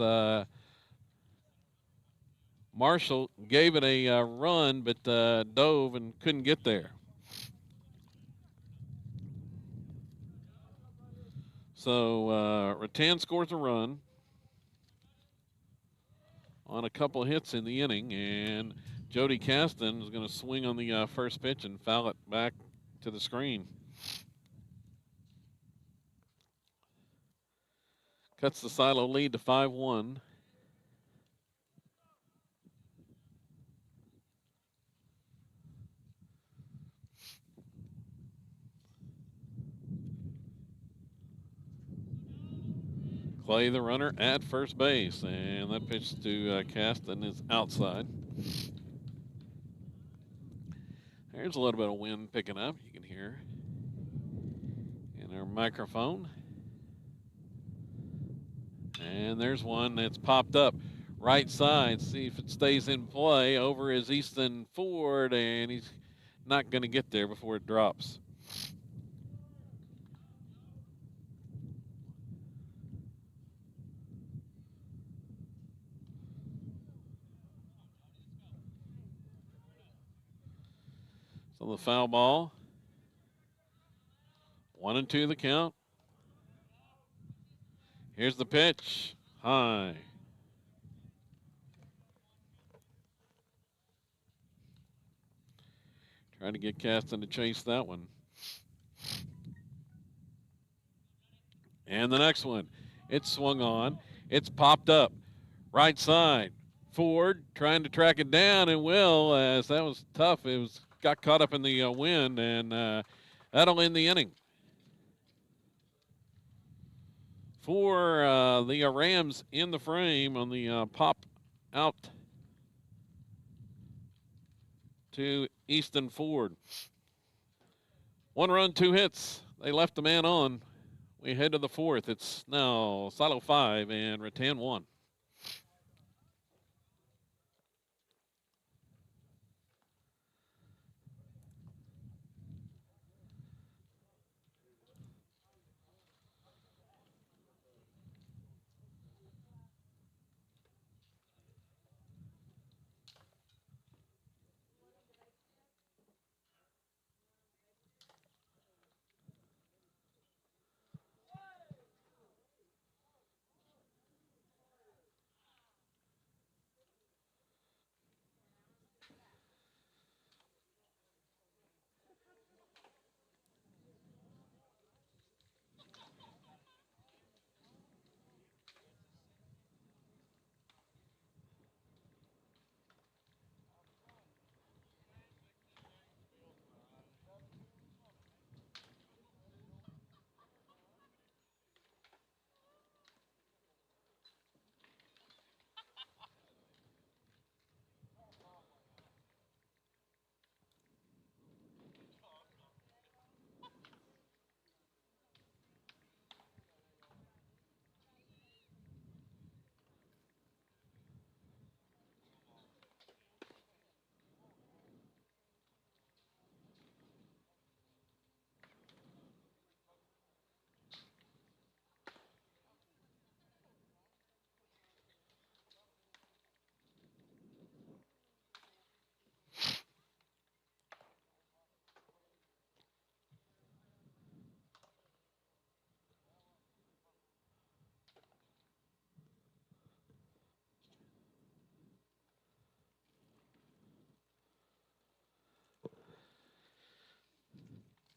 Marshall gave it a run, but dove and couldn't get there. So Rattan scores a run on a couple hits in the inning, and Jody Caston is going to swing on the first pitch and foul it back to the screen. Cuts the Silo lead to 5-1. Clay, the runner, at first base, and that pitch to Caston is outside. There's a little bit of wind picking up. You can hear in our microphone. And there's one that's popped up right side. See if it stays in play. Over is Easton Ford, and he's not going to get there before it drops. So the foul ball. 1-2 the count. Here's the pitch. High. Trying to get Caston to chase that one. And the next one. It's swung on. It's popped up. Right side. Ford trying to track it down and will, as that was tough. It was got caught up in the wind, and that'll end the inning. For the Rams in the frame on the pop out to Easton Ford. 1 run, 2 hits. They left the man on. We head to the 4th. It's now Silo 5 and Rattan 1.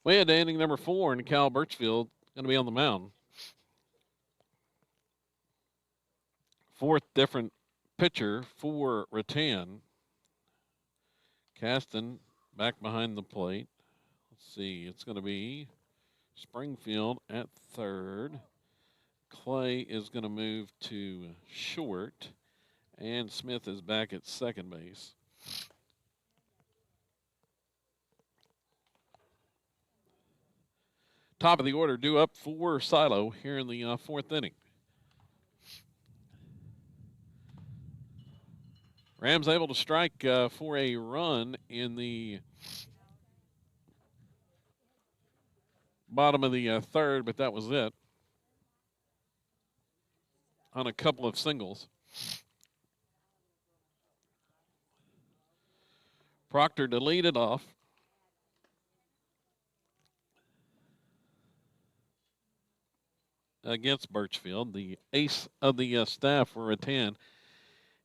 We had inning number 4, and Cal Birchfield going to be on the mound. 4th different pitcher for Rattan. Caston back behind the plate. Let's see. It's going to be Springfield at 3rd. Clay is going to move to short. And Smith is back at second base. Top of the order due up for Silo here in the 4th inning. Rams able to strike for a run in the bottom of the 3rd, but that was it on a couple of singles. Proctor to lead it off. Against Birchfield, the ace of the staff for Rattan.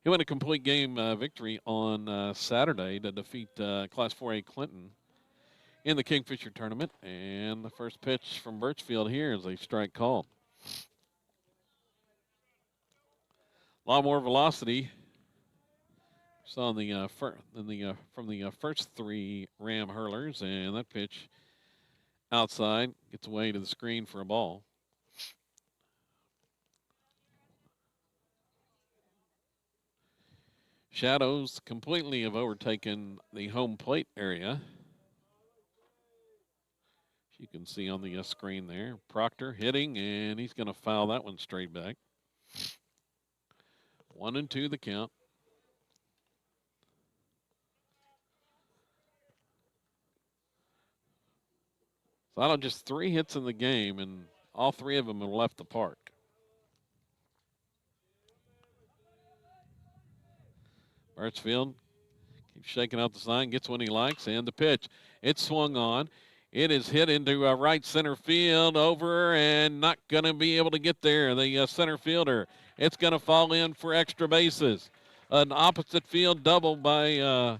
He won a complete game victory on Saturday to defeat Class 4A Clinton in the Kingfisher tournament. And the first pitch from Birchfield here is a strike called. A lot more velocity. Saw the from the first 3 Ram hurlers, and that pitch outside gets away to the screen for a ball. Shadows completely have overtaken the home plate area. You can see on the screen there. Proctor hitting, and he's going to foul that one straight back. 1-2 the count. So just 3 hits in the game, and all 3 of them have left the park. Birchfield keeps shaking out the sign, gets one he likes, and the pitch. It's swung on. It is hit into right center field, over, and not going to be able to get there. The center fielder. It's going to fall in for extra bases. An opposite field double by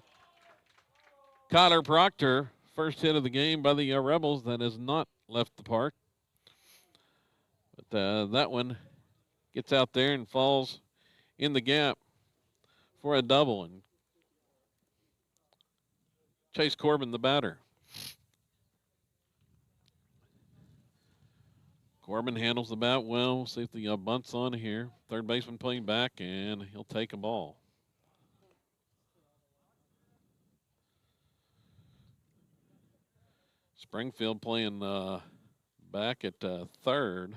Kyler Proctor. First hit of the game by the Rebels that has not left the park. But that one gets out there and falls in the gap for a double. And Chase Corbin, the batter. Corbin handles the bat well. We'll see if the bunt's on here. Third baseman playing back, and he'll take a ball. Springfield playing back at third.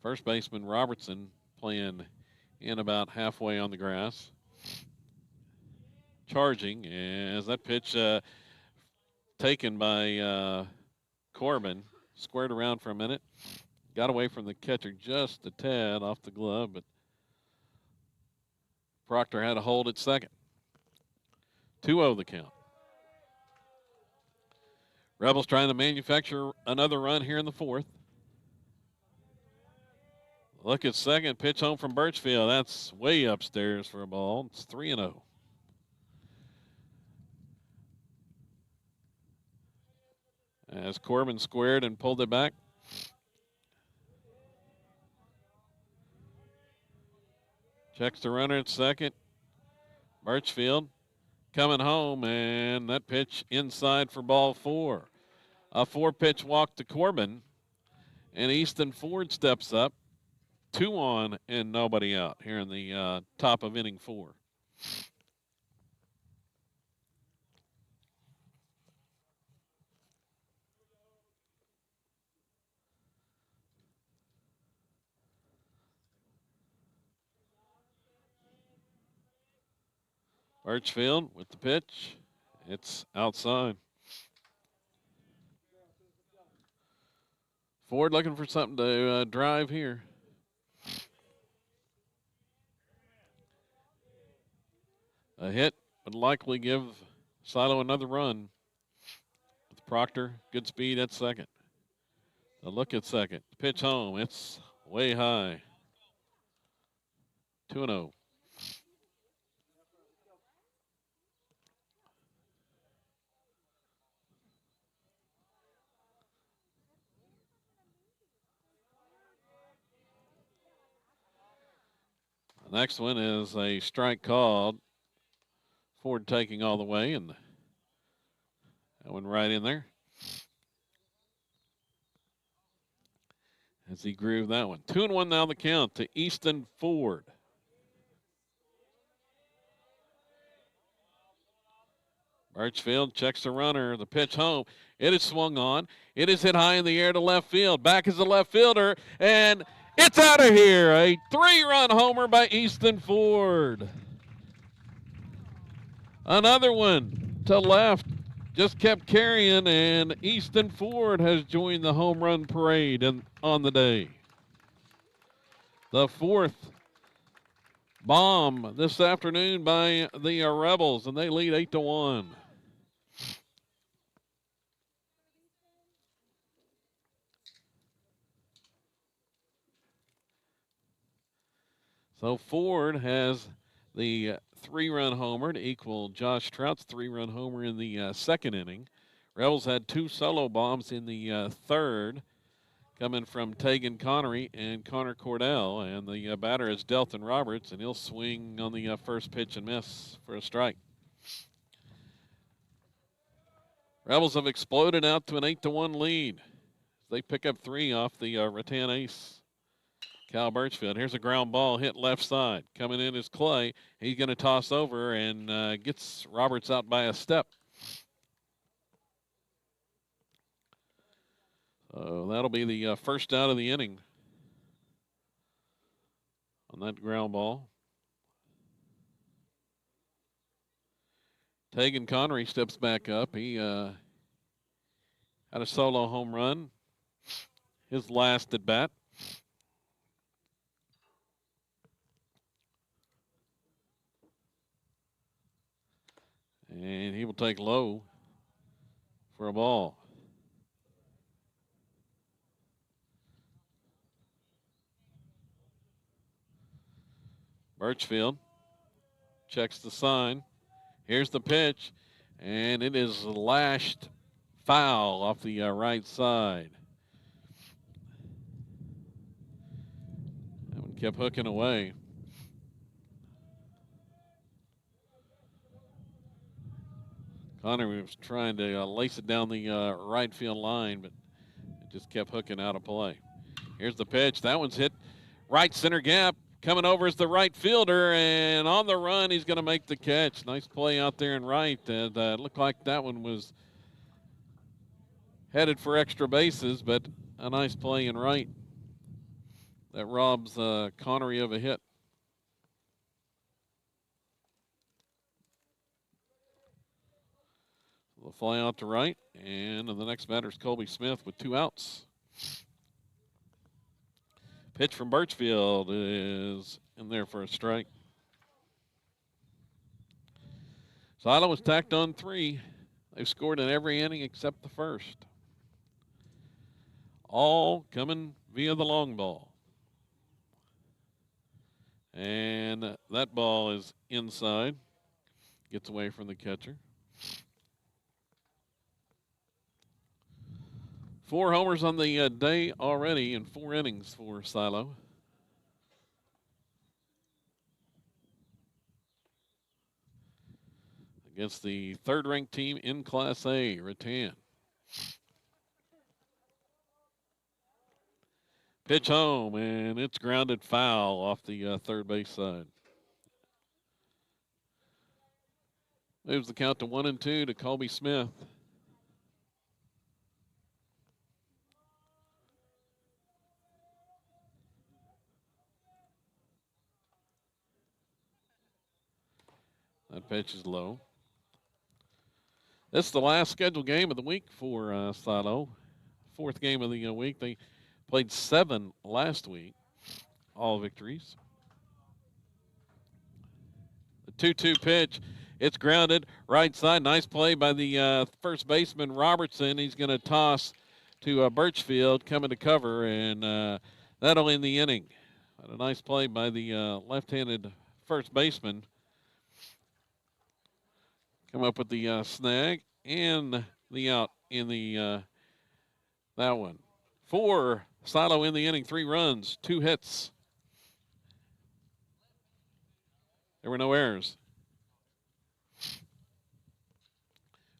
First baseman Robertson playing in about halfway on the grass. Charging as that pitch taken by Corbin. Squared around for a minute. Got away from the catcher just a tad off the glove, but Proctor had a hold at second. 2-0 the count. Rebels trying to manufacture another run here in the fourth. Look at second, pitch home from Birchfield. That's way upstairs for a ball. It's 3-0. As Corbin squared and pulled it back. Checks the runner at second. Birchfield coming home, and that pitch inside for ball four. A 4-pitch walk to Corbin, and Easton Ford steps up. 2 on and nobody out here in the top of inning 4. Birchfield with the pitch. It's outside. Ford looking for something to drive here. A hit would likely give Silo another run. With Proctor, good speed at second. A look at second. Pitch home. It's way high. 2-0. The next one is a strike called. Ford taking all the way, and that one right in there. As he grooved that one. 2-1 now the count to Easton Ford. Birchfield checks the runner. The pitch home. It is swung on. It is hit high in the air to left field. Back is the left fielder, and it's out of here. A 3-run homer by Easton Ford. Another one to left. Just kept carrying, and Easton Ford has joined the home run parade on the day. The 4th bomb this afternoon by the Rebels, and they lead 8-1. So Ford has the 3-run homer to equal Josh Trout's 3-run homer in the second inning. Rebels had 2 solo bombs in the third, coming from Tegan Connery and Connor Cordell. And the batter is Delton Roberts, and he'll swing on the first pitch and miss for a strike. Rebels have exploded out to an 8-1 lead. They pick up 3 off the Rattan ace, Cal Birchfield. Here's a ground ball hit left side. Coming in is Clay. He's going to toss over and gets Roberts out by a step. So that'll be the first out of the inning on that ground ball. Tegan Connery steps back up. He had a solo home run, his last at bat. And he will take low for a ball. Birchfield checks the sign. Here's the pitch, and it is lashed foul off the right side. That one kept hooking away. Connor was trying to lace it down the right field line, but it just kept hooking out of play. Here's the pitch. That one's hit right center gap. Coming over is the right fielder, and on the run, he's going to make the catch. Nice play out there in right, and it looked like that one was headed for extra bases, but a nice play in right that robs Connery of a hit. The fly out to right, and the next batter is Colby Smith with 2 outs. Pitch from Birchfield is in there for a strike. Silo was tacked on 3. They've scored in every inning except the first. All coming via the long ball. And that ball is inside. Gets away from the catcher. 4 homers on the day already in 4 innings for Silo. Against the 3rd-ranked team in Class A, Rattan. Pitch home, and it's grounded foul off the third base side. Moves the count to 1-2 to Colby Smith. That pitch is low. This is the last scheduled game of the week for Silo. 4th game of the week. They played 7 last week, all victories. The 2-2 pitch. It's grounded right side. Nice play by the first baseman, Robertson. He's going to toss to Birchfield coming to cover, and that'll end the inning. But a nice play by the left-handed first baseman. Come up with the snag and the out in the that one. 4 Silo in the inning, 3 runs, 2 hits. There were no errors.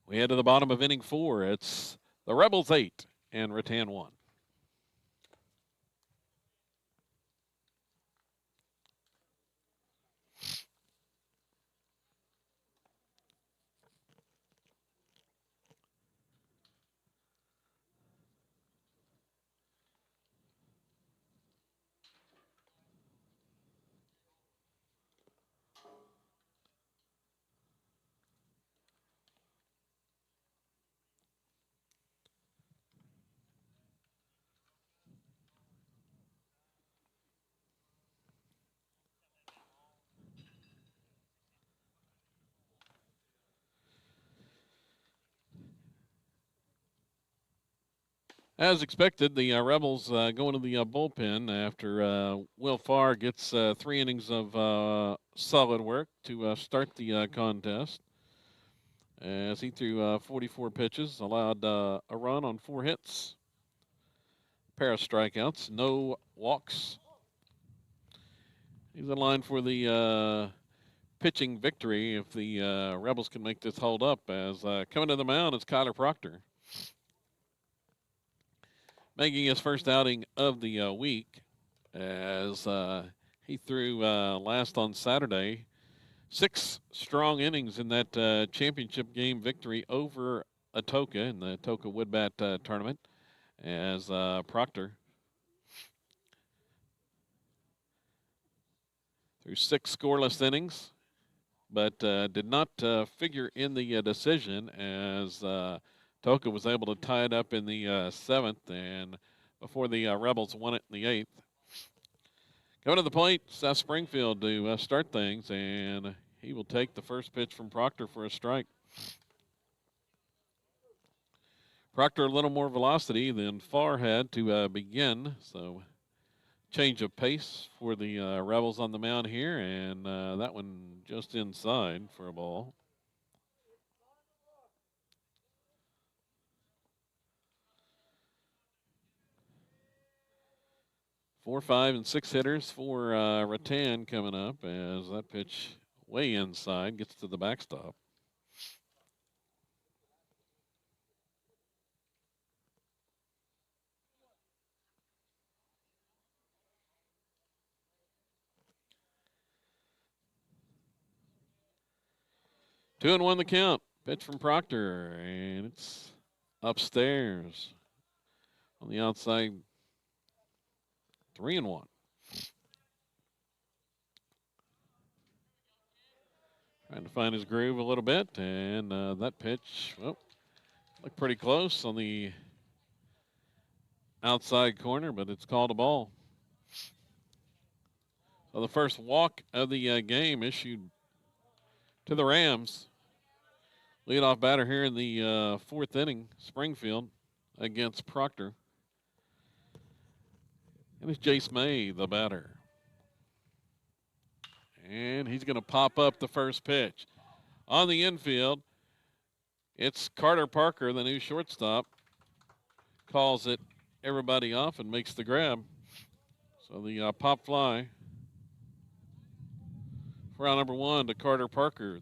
We head to the bottom of inning 4. It's the Rebels 8 and Rattan 1. As expected, the Rebels go into the bullpen after Will Farr gets 3 innings of solid work to start the contest. As he threw 44 pitches, allowed a run on 4 hits, a pair of strikeouts, no walks. He's in line for the pitching victory if the Rebels can make this hold up. As coming to the mound is Kyler Proctor, making his first outing of the week, as he threw last on Saturday 6 strong innings in that championship game victory over Atoka in the Atoka Woodbat tournament, as Proctor threw 6 scoreless innings, but did not figure in the decision, as Toka was able to tie it up in the 7th, and before the Rebels won it in the 8th. Coming to the plate, Seth Springfield to start things, and he will take the first pitch from Proctor for a strike. Proctor a little more velocity than Farr had to begin, so change of pace for the Rebels on the mound here, and that one just inside for a ball. 4, 5, and 6 hitters for Rattan coming up, as that pitch way inside gets to the backstop. 2-1 the count. Pitch from Proctor, and it's upstairs on the outside. 3-1. Trying to find his groove a little bit, and that pitch, well, looked pretty close on the outside corner, but it's called a ball. So the first walk of the game issued to the Rams. Leadoff batter here in the fourth inning, Springfield against Proctor. And it's Jace May, the batter. And he's going to pop up the first pitch. On the infield, it's Carter Parker, the new shortstop, calls it everybody off and makes the grab. So the pop fly for round number 1 to Carter Parker.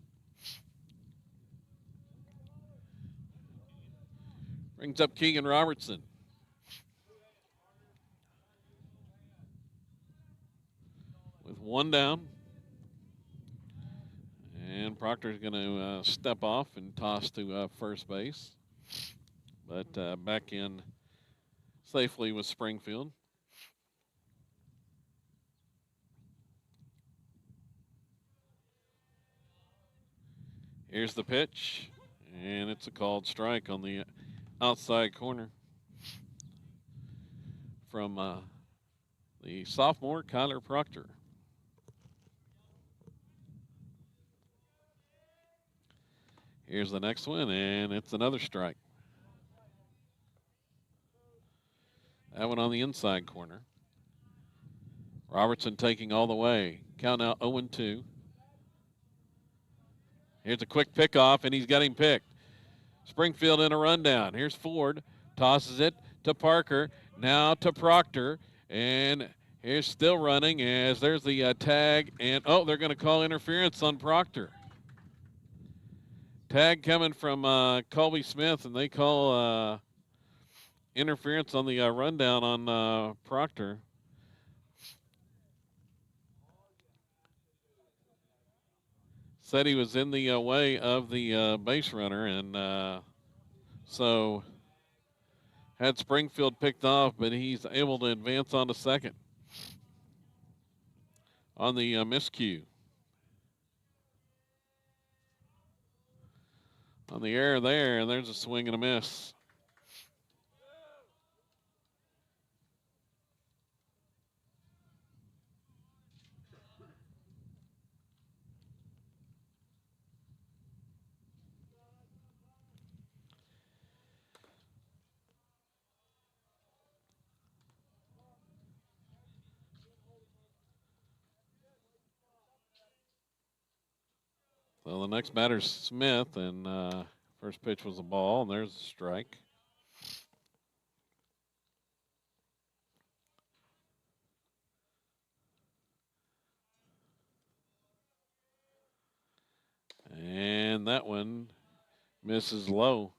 Brings up Keegan Robertson. With 1 down. And Proctor's going to step off and toss to first base. But back in safely with Springfield. Here's the pitch, and it's a called strike on the outside corner from the sophomore Kyler Proctor. Here's the next one, and it's another strike. That one on the inside corner. Robertson taking all the way. Count now 0-2. Here's a quick pickoff, and he's got him picked. Springfield in a rundown. Here's Ford. Tosses it to Parker. Now to Proctor. And here's still running as there's the tag. And, oh, they're going to call interference on Proctor. Tag coming from Colby Smith, and they call interference on the rundown on Proctor. Said he was in the way of the base runner, and so had Springfield picked off, but he's able to advance on to second on the miscue. On the air there, and there's a swing and a miss. So the next batter's Smith, and first pitch was a ball, and there's a strike. And that one misses low.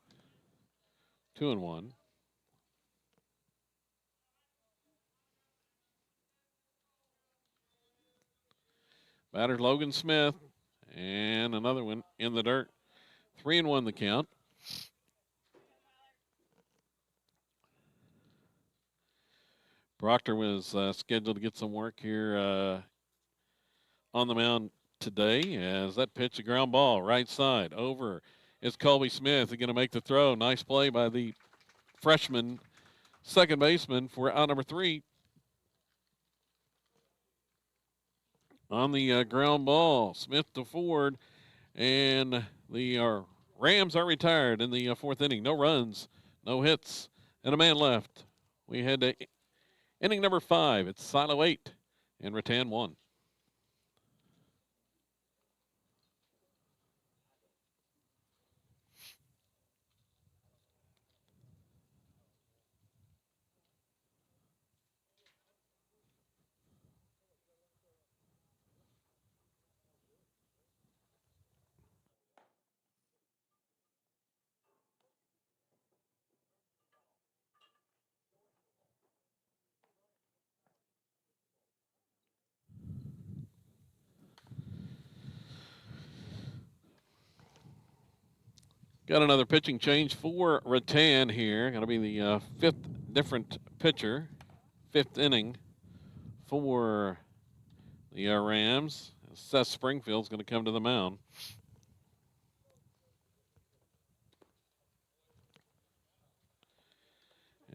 2-1. Batter Logan Smith, and another one in the dirt. 3-1 the count. Proctor was scheduled to get some work here on the mound today as that pitch, a ground ball, right side, over is Colby Smith. He's going to make the throw. Nice play by the freshman second baseman for out number 3. On the ground ball, Smith to Ford, and the Rams are retired in the fourth inning. No runs, no hits, and a man left. We head to inning number 5. It's Silo 8 and Rattan 1. Got another pitching change for Rattan here. Going to be the fifth different pitcher, fifth inning for the Rams. Seth Springfield's going to come to the mound.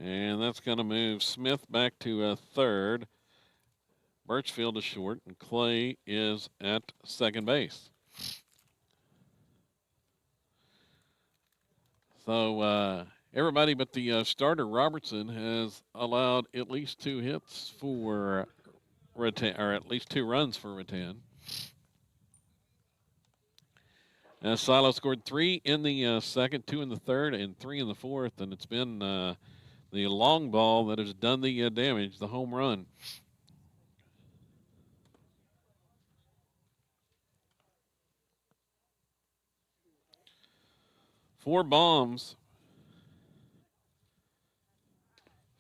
And that's going to move Smith back to third. Birchfield is short, and Clay is at second base. So everybody but the starter, Robertson, has allowed at least 2 hits for Rattan, or at least 2 runs for Rattan. Silo scored 3 in the second, 2 in the third, and 3 in the fourth, and it's been the long ball that has done the damage, the home run. Four bombs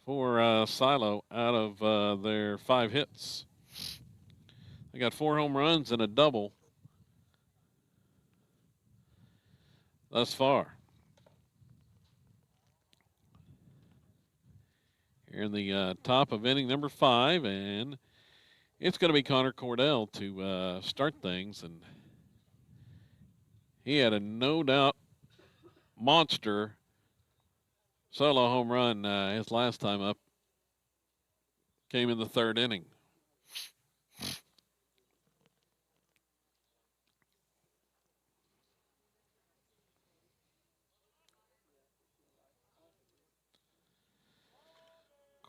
for Silo out of their 5 hits. They got 4 home runs and a double thus far. Here in the top of inning number 5, and it's going to be Connor Cordell to start things, and he had a no-doubt monster solo home run his last time up. Came in the 3rd inning.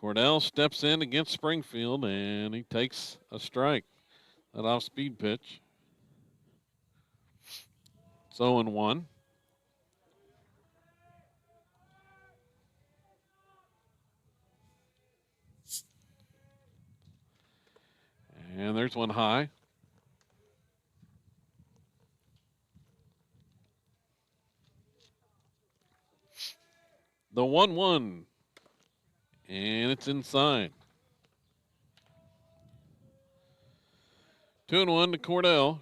Cordell steps in against Springfield, and he takes a strike. That off-speed pitch. It's 0-1. And there's one high. The 1-1. And it's inside. 2-1 to Cordell.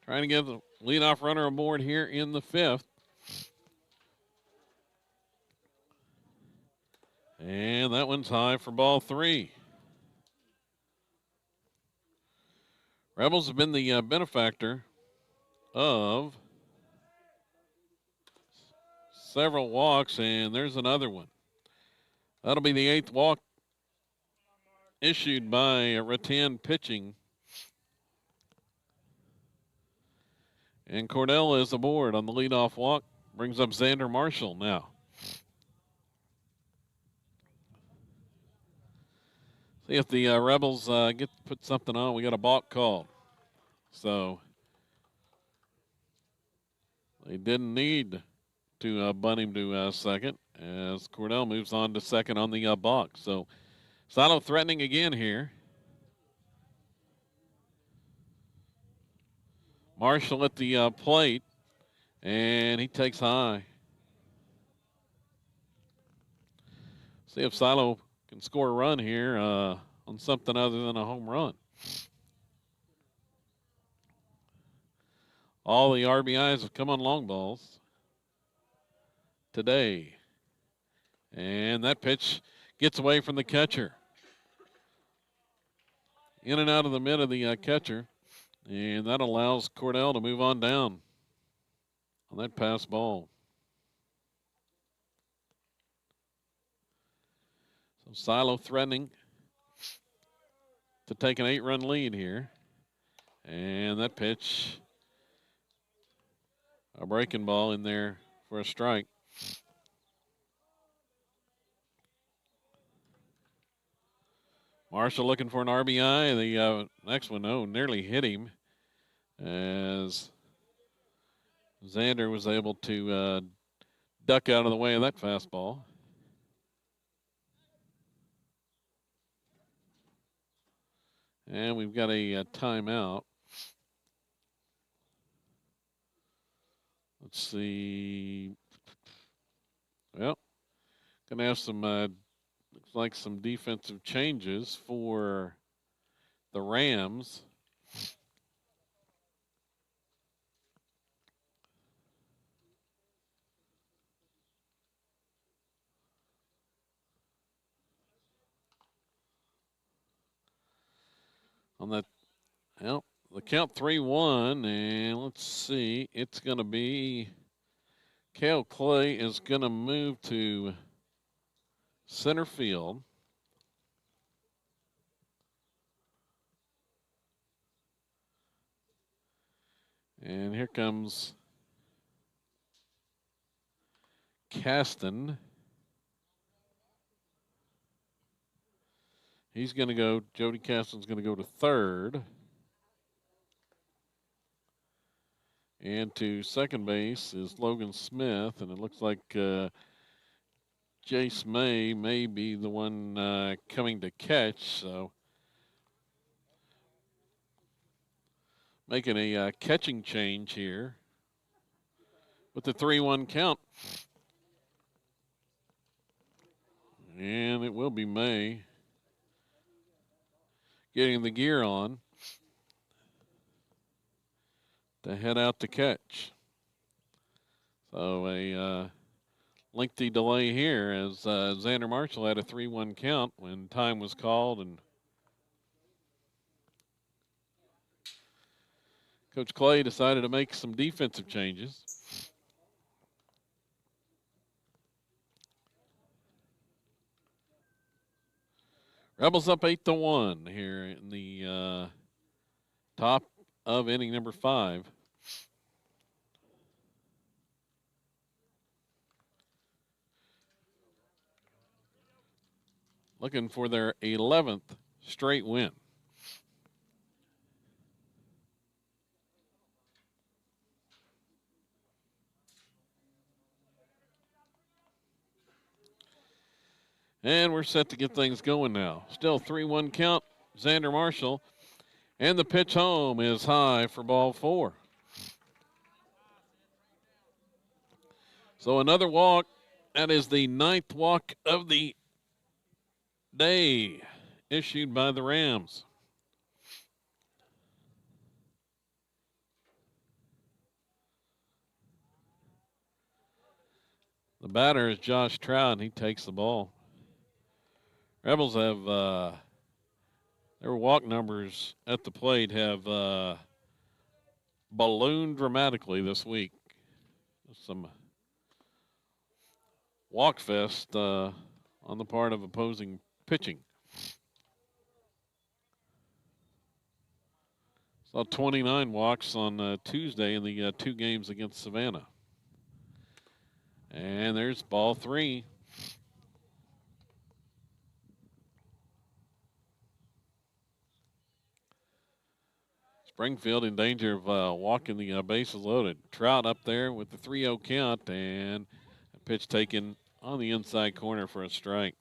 Trying to get the leadoff runner aboard here in the 5th. And that one's high for ball 3. Rebels have been the benefactor of several walks, and there's another one. That'll be the 8th walk issued by Rattan pitching. And Cordell is aboard on the leadoff walk. Brings up Xander Marshall now. See if the Rebels get to put something on. We got a balk called. So they didn't need to bunt him to second as Cordell moves on to second on the balk. So Silo threatening again here. Marshall at the plate, and he takes high. See if Silo can score a run here on something other than a home run. All the RBIs have come on long balls today. And that pitch gets away from the catcher. In and out of the mid of the catcher. And that allows Cordell to move on down on that pass ball. So Silo threatening to take an 8-run lead here. And that pitch, a breaking ball in there for a strike. Marshall looking for an RBI. The next one, nearly hit him as Xander was able to duck out of the way of that fastball. And we've got a timeout. Let's see. Well, gonna have some looks like some defensive changes for the Rams. on that. Well, the count 3-1, and let's see. It's going to be Cale Clay is going to move to center field. And here comes Caston. He's going to go, Jody Caston's going to go to third. And to second base is Logan Smith, and it looks like Jace may be the one coming to catch. So making a catching change here with the 3-1 count. And it will be May getting the gear on to head out to catch. So a lengthy delay here as Xander Marshall had a 3-1 count when time was called, and Coach Clay decided to make some defensive changes. Rebels up 8-1 here in the top of inning number 5. Looking for their 11th straight win. And we're set to get things going now. Still 3-1 count, Xander Marshall. And the pitch home is high for ball 4. So another walk. That is the 9th walk of the day issued by the Rams. The batter is Josh Trout, and he takes the ball. Rebels have their walk numbers at the plate have ballooned dramatically this week. Some walk fest on the part of opposing pitching. Saw 29 walks on Tuesday in the 2 games against Savannah. And there's ball 3. Springfield in danger of walking the bases loaded. Trout up there with the 3-0 count, and a pitch taken on the inside corner for a strike.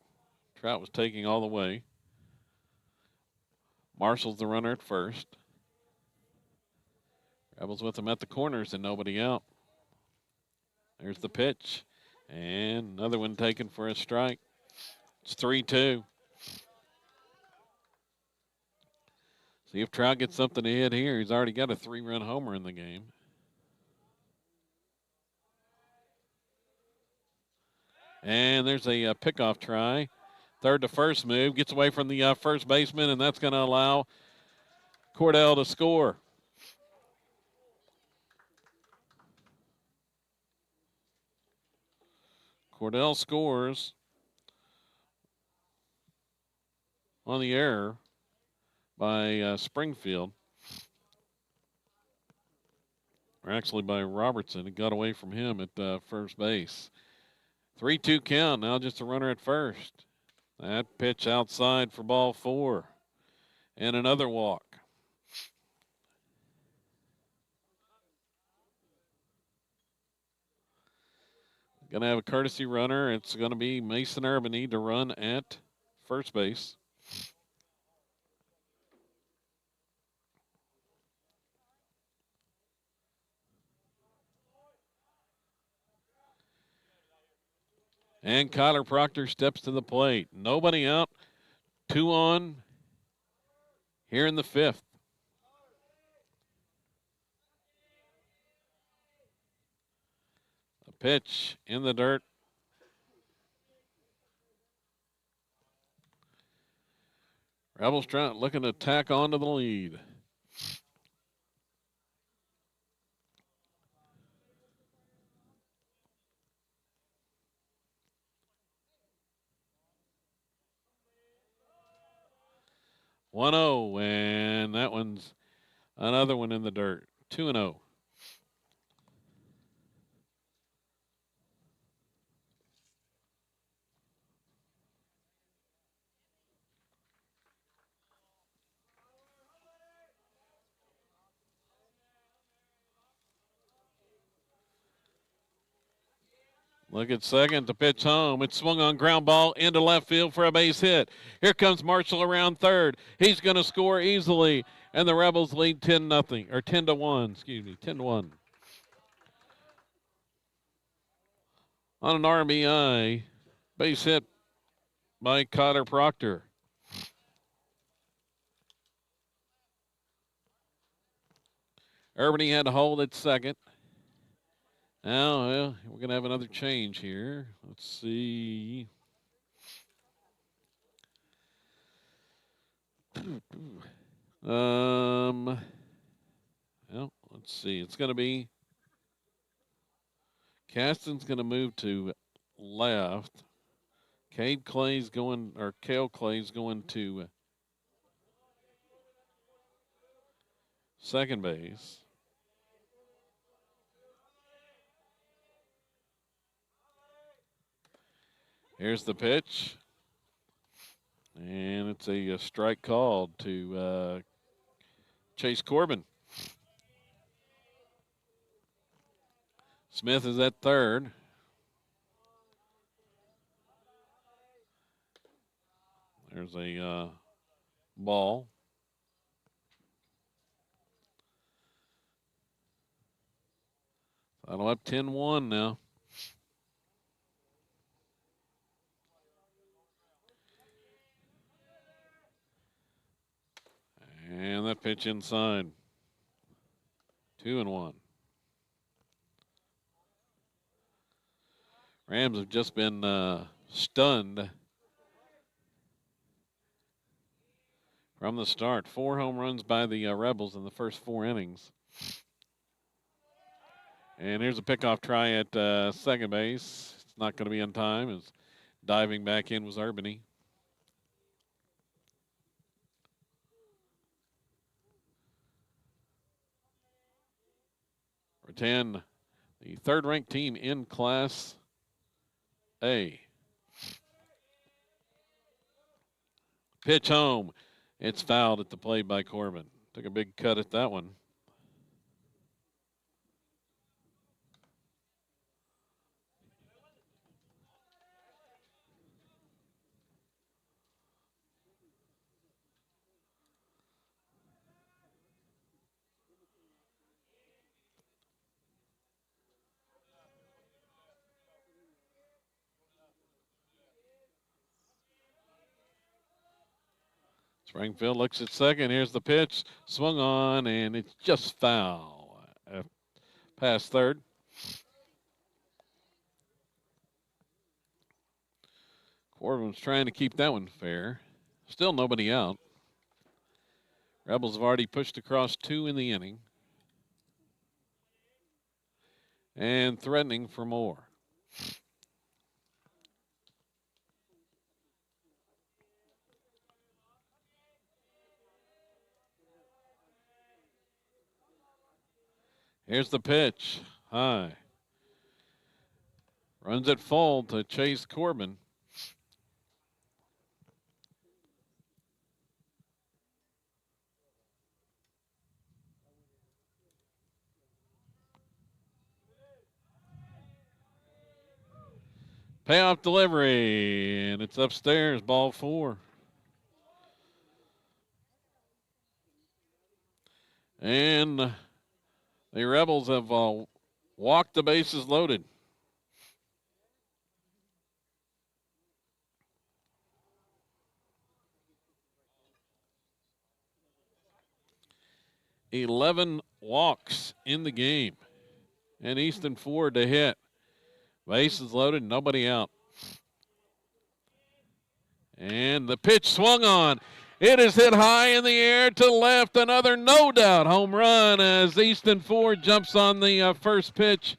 Trout was taking all the way. Marshall's the runner at first. Rebels with him at the corners and nobody out. There's the pitch, and another one taken for a strike. It's 3-2. See if Trout gets something to hit here. He's already got a 3-run homer in the game. And there's a pickoff try. Third to first move. Gets away from the first baseman, and that's going to allow Cordell to score. Cordell scores on the error by Springfield. Or actually by Robertson. It got away from him at first base. 3-2 count. Now just a runner at first. That pitch outside for ball 4. And another walk. Going to have a courtesy runner. It's going to be Mason Urbany to run at first base. And Kyler Proctor steps to the plate. Nobody out. 2 on here in the 5th. A pitch in the dirt. Rebels looking to tack on to the lead. One 0, and that one's another one in the dirt. 2-0. Look at second, the pitch home. It's swung on ground ball into left field for a base hit. Here comes Marshall around third. He's going to score easily, and the Rebels lead 10-0 or 10-1. Excuse me, 10-1. On an RBI, base hit by Cotter Proctor. Urbany had to hold at second. Now, well, we're going to have another change here. Let's see. Well, let's see. It's going to be Caston's going to move to left. Cale Clay's going to second base. Here's the pitch. And it's a strike called to Chase Corbin. Smith is at third. There's a ball. That'll up 10-1 now. And that pitch inside. 2-1. Rams have just been stunned from the start. 4 home runs by the Rebels in the first 4 innings. And here's a pickoff try at second base. It's not going to be in time, as diving back in was Urbany. Rattan, the third-ranked team in Class A. Pitch home. It's fouled at the plate by Corbin. Took a big cut at that one. Springfield looks at second. Here's the pitch. Swung on, and it's just foul. Past third. Corbin's trying to keep that one fair. Still nobody out. Rebels have already pushed across 2 in the inning. And threatening for more. Here's the pitch. High. Runs it full to Chase Corbin. Payoff delivery, and it's upstairs, ball 4. And the Rebels have walked the bases loaded. "11 walks in the game, and Easton Ford to hit. Bases loaded, nobody out. And the pitch swung on, It is hit high in the air to left. Another no doubt home run as Easton Ford jumps on the first pitch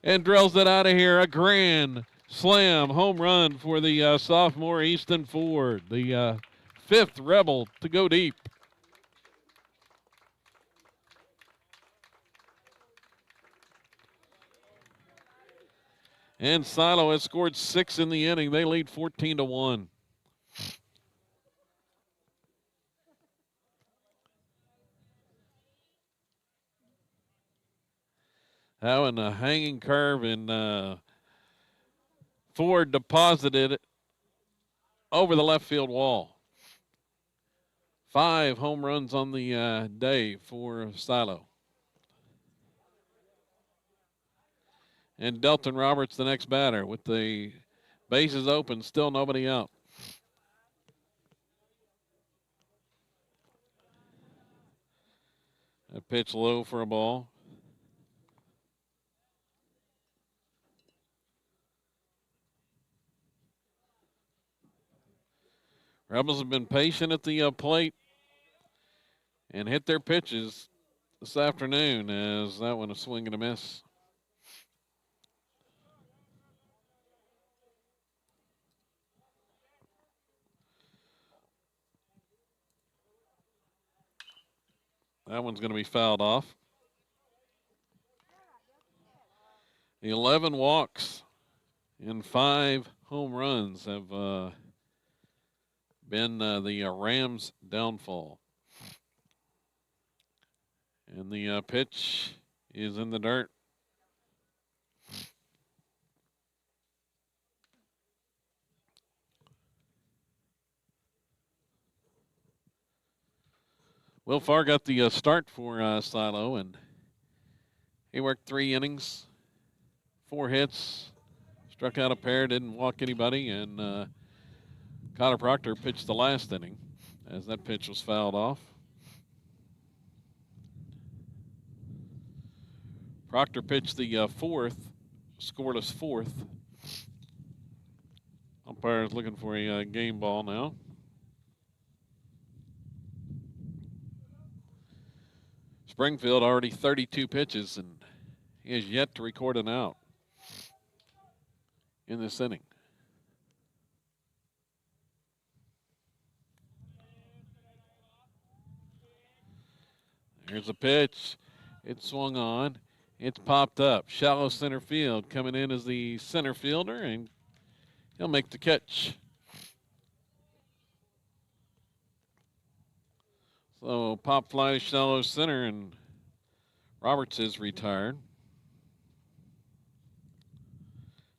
and drills it out of here. A grand slam home run for the sophomore Easton Ford, the fifth Rebel to go deep. And Silo has scored 6 in the inning. They lead 14-1. Now in a hanging curve, and Ford deposited it over the left field wall. 5 home runs on the day for Silo. And Delton Roberts, the next batter, with the bases open, still nobody out. A pitch low for a ball. Rebels have been patient at the plate and hit their pitches this afternoon, as that one a swing and a miss. That one's going to be fouled off. 11 walks and 5 home runs have been the Rams' downfall. And the pitch is in the dirt. Will Farr got the start for Silo, and he worked 3 innings, 4 hits, struck out a pair, didn't walk anybody, and Connor Proctor pitched the last inning as that pitch was fouled off. Proctor pitched the fourth, scoreless fourth. Umpire is looking for a game ball now. Springfield already 32 pitches, and he has yet to record an out in this inning. Here's a pitch. It swung on. It's popped up. Shallow center field. Coming in as the center fielder, and he'll make the catch. So pop fly to shallow center, and Roberts is retired.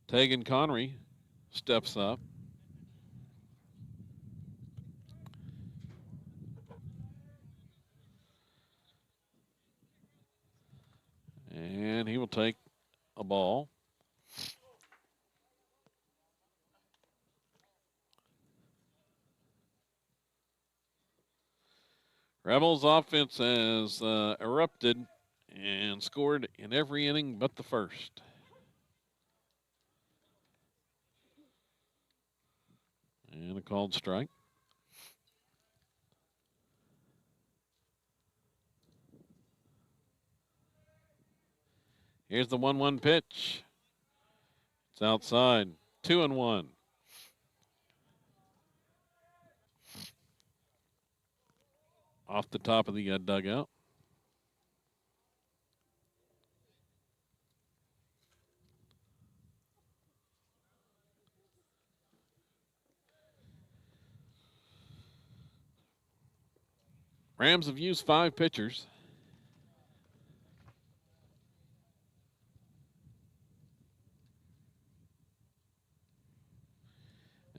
Tegan Connery steps up. And he will take a ball. Rebels offense has erupted and scored in every inning but the first. And a called strike. Here's the 1-1 pitch. It's outside. 2-1. Off the top of the dugout. Rams have used 5 pitchers.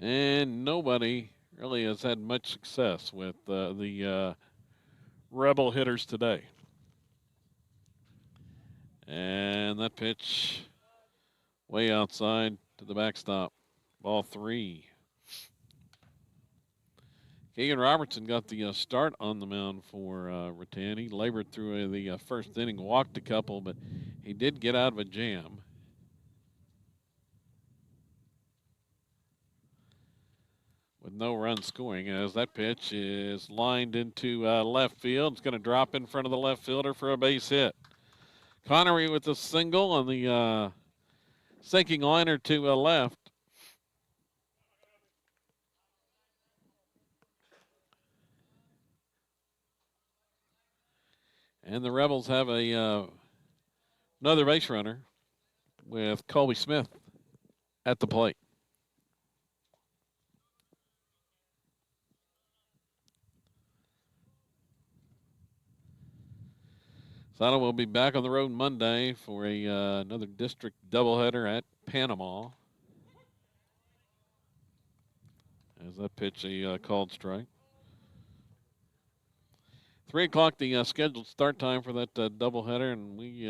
And nobody really has had much success with the Rebel hitters today. And that pitch way outside to the backstop. Ball 3. Keegan Robertson got the start on the mound for Rattan. He labored through the first inning, walked a couple, but he did get out of a jam. with no run scoring as that pitch is lined into left field. It's going to drop in front of the left fielder for a base hit. Connery with a single on the sinking liner to left. And the Rebels have another base runner with Colby Smith at the plate. Silo will be back on the road Monday for another district doubleheader at Panama. As that pitch a called strike. 3 o'clock, the scheduled start time for that doubleheader, and we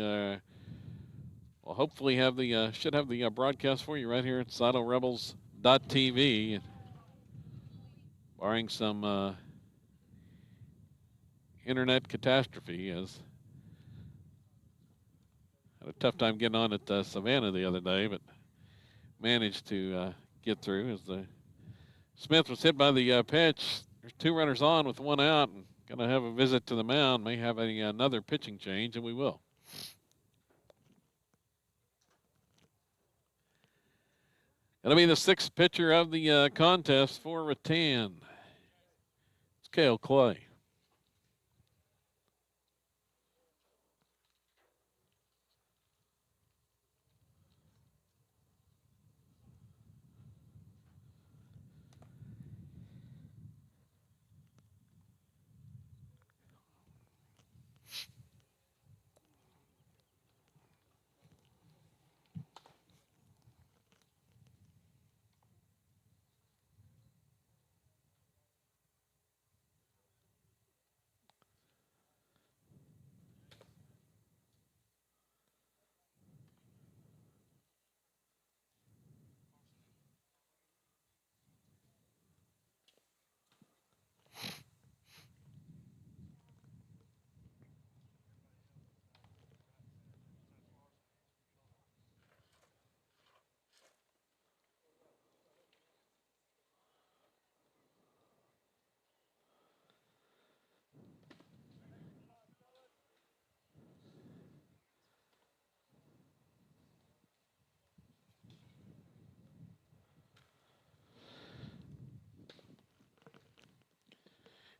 will hopefully have should have the broadcast for you right here at SiloRebels.tv, barring some internet catastrophe. As had a tough time getting on at Savannah the other day, but managed to get through as the Smith was hit by the pitch. There's 2 runners on with 1 out, and going to have a visit to the mound. May have another pitching change, and we will. Going to be the 6th pitcher of the contest for Rattan. It's Cale Clay.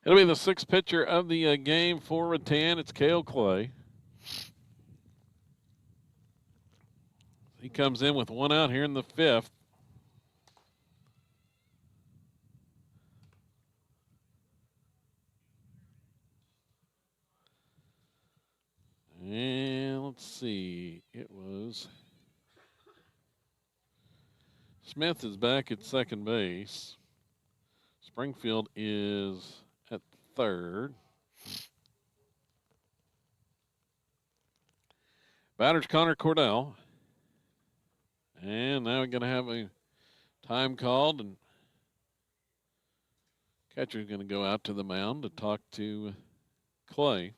It'll be the 6th pitcher of the game for Rattan. It's Cale Clay. He comes in with 1 out here in the 5th. And let's see. It was Smith is back at second base. Springfield is at third. Batter's Connor Cordell. And now we're going to have a time called, and catcher's going to go out to the mound to talk to Clay.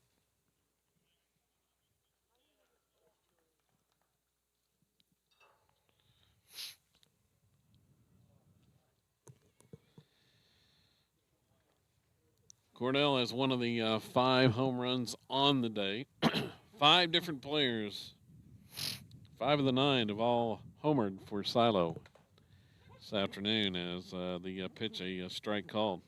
Cordell has one of the 5 home runs on the day. 5 different players, 5 of the 9 have all homered for Silo this afternoon as the pitch a strike called.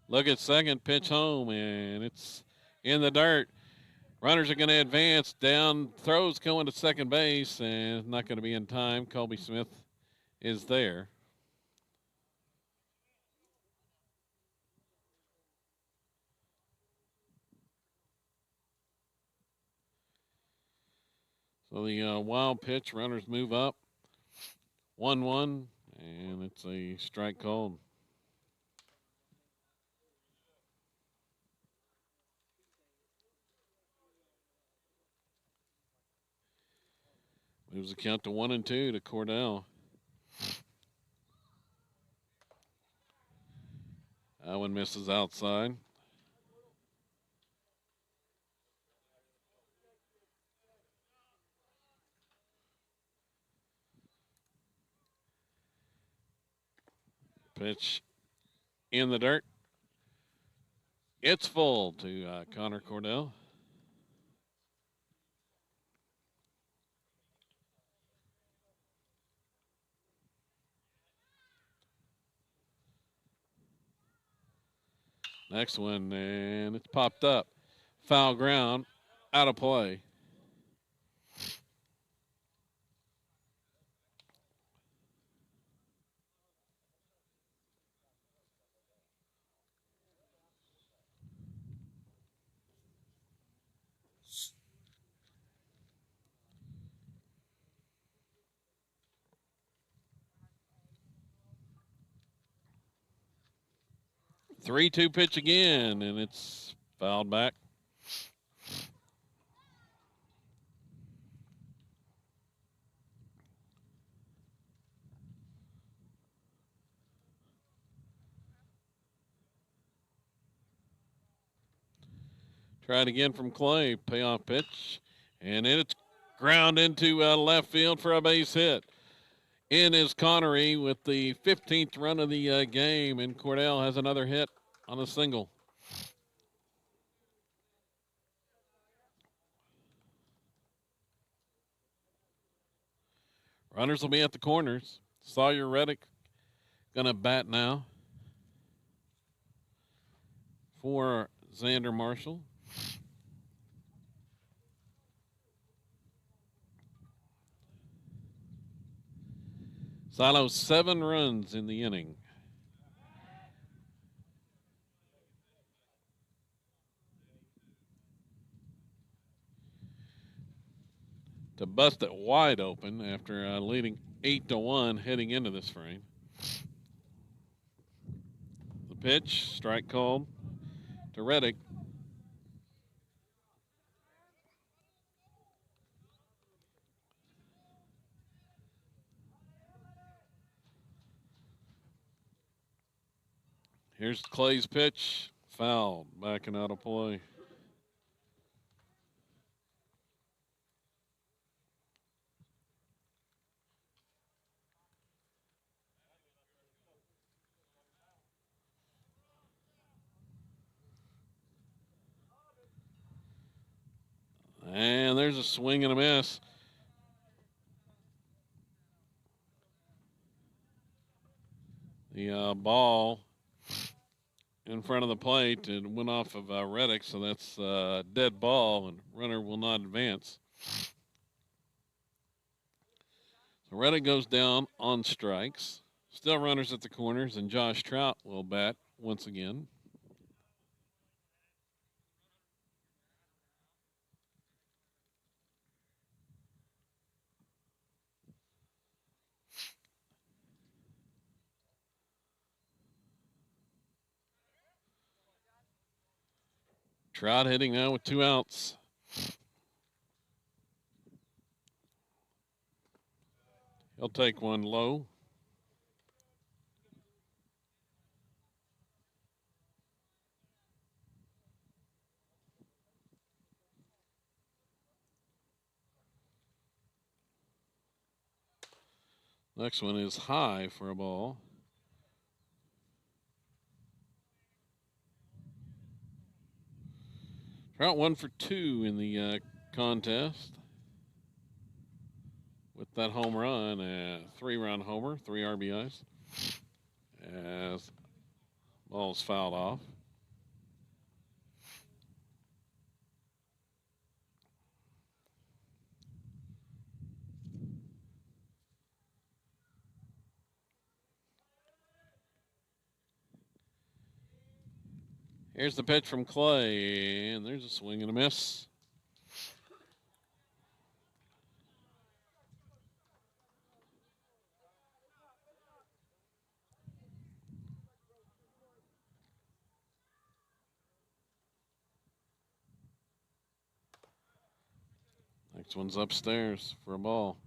Look at second, pitch home, and it's in the dirt. Runners are going to advance. Down throws going to second base, and it's not going to be in time. Colby Smith is there. So the wild pitch, runners move up. 1-1, and it's a strike called. Moves the count to 1-2 to Cordell. That one misses outside. Pitch in the dirt. It's full to Connor Cordell. Next one, and it's popped up. Foul ground, out of play. Three-two pitch again, and it's fouled back. Try it again from Clay. Payoff pitch, and it's ground into left field for a base hit. In is Connery with the 15th run of the game, and Cordell has another hit on a single. Runners will be at the corners. Sawyer Reddick gonna bat now for Xander Marshall. Silo 7 runs in the inning. To bust it wide open after leading 8-1 heading into this frame. The pitch, strike called to Reddick. Here's Clay's pitch, fouled, backing out of play. And there's a swing and a miss. The ball in front of the plate and went off of Reddick, so that's a dead ball, and runner will not advance. So Reddick goes down on strikes. Still runners at the corners, and Josh Trout will bat once again. Trout hitting now with 2 outs. He'll take one low. Next one is high for a ball. Trout 1 for 2 in the contest with that home run, a 3-run homer, 3 RBIs. As ball's fouled off. Here's the pitch from Clay, and there's a swing and a miss. Next one's upstairs for a ball.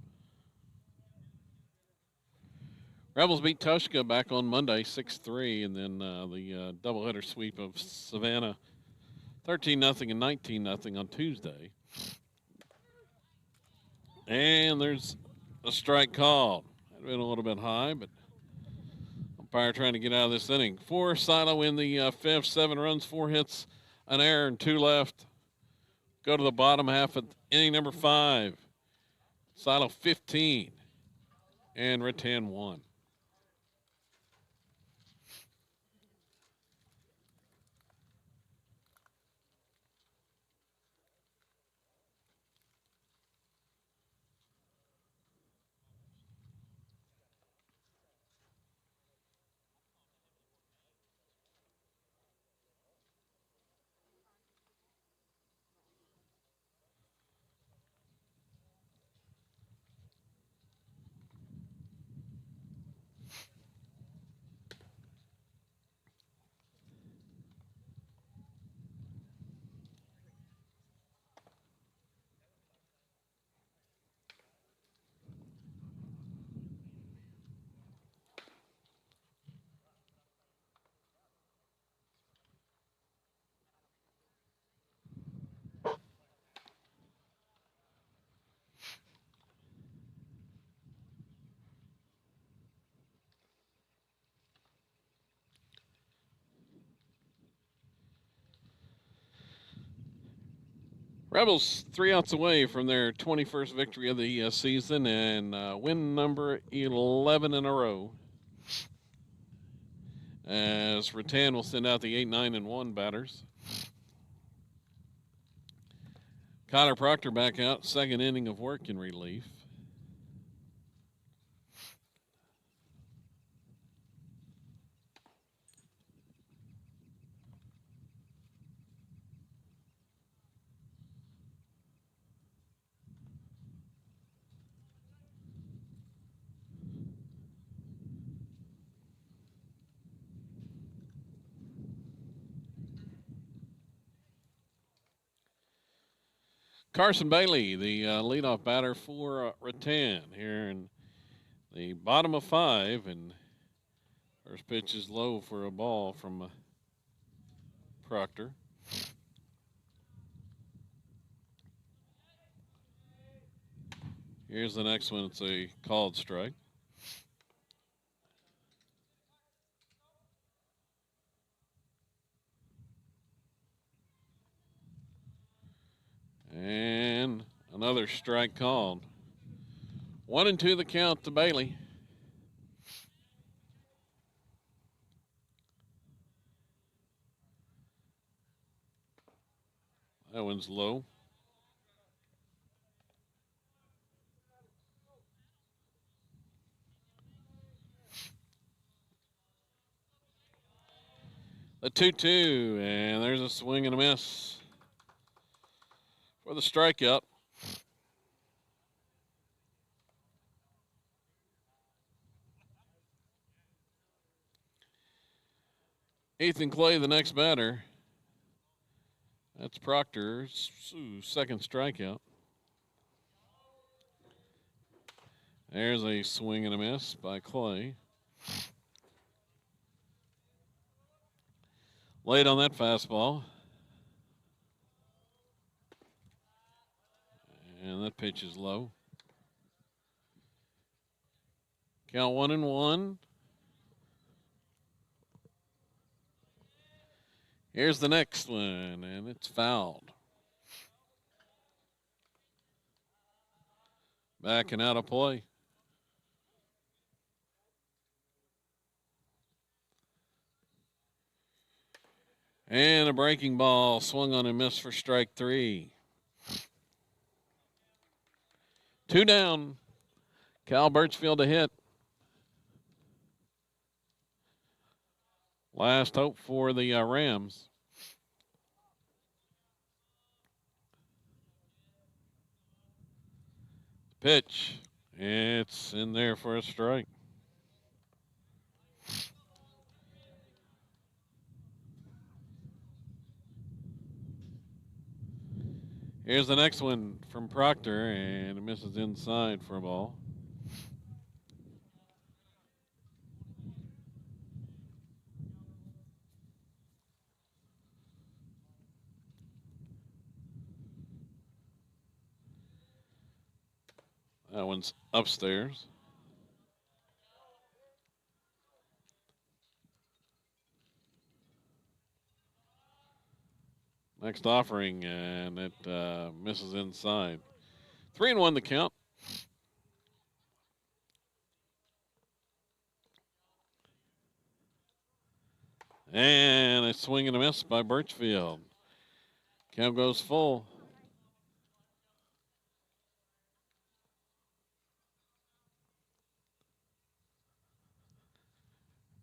Rebels beat Tushka back on Monday 6-3, and then the doubleheader sweep of Savannah 13-0 and 19-0 on Tuesday. And there's a strike called. Had been a little bit high, but umpire trying to get out of this inning. For Silo in the fifth, 7 runs, 4 hits, an error, and 2 left. Go to the bottom half of inning number 5. Silo 15 and Rattan 1. Rebels 3 outs away from their 21st victory of the season and win number 11 in a row. As Rattan will send out the 8, 9, and 1 batters. Connor Proctor back out, second inning of work in relief. Carson Bailey, the leadoff batter for Rattan here in the bottom of 5, and first pitch is low for a ball from Proctor. Here's the next one. It's a called strike. And another strike called. 1-2 the count to Bailey. That one's low. The 2-2, and there's a swing and a miss for the strikeout. Ethan Clay, the next batter. That's Proctor's second strikeout. There's a swing and a miss by Clay. Late on that fastball. And that pitch is low. Count 1-1. Here's the next one, and it's fouled. Back and out of play. And a breaking ball swung on and missed for strike 3. 2 down. Cal Birchfield a hit. Last hope for the Rams. Pitch. It's in there for a strike. Here's the next one from Proctor, and it misses inside for a ball. That one's upstairs. Next offering, and it misses inside. 3-1 the count. And a swing and a miss by Birchfield. Count goes full.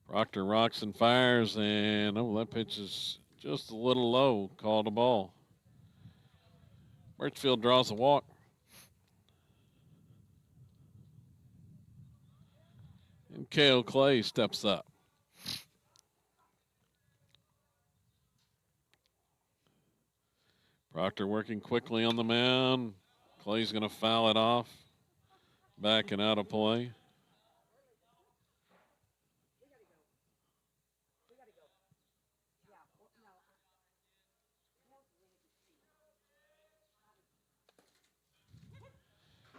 Proctor rocks and fires, and that pitch is just a little low. Called a ball. Birchfield draws a walk. And K.O. Clay steps up. Proctor working quickly on the mound. Clay's going to foul it off. Back and out of play.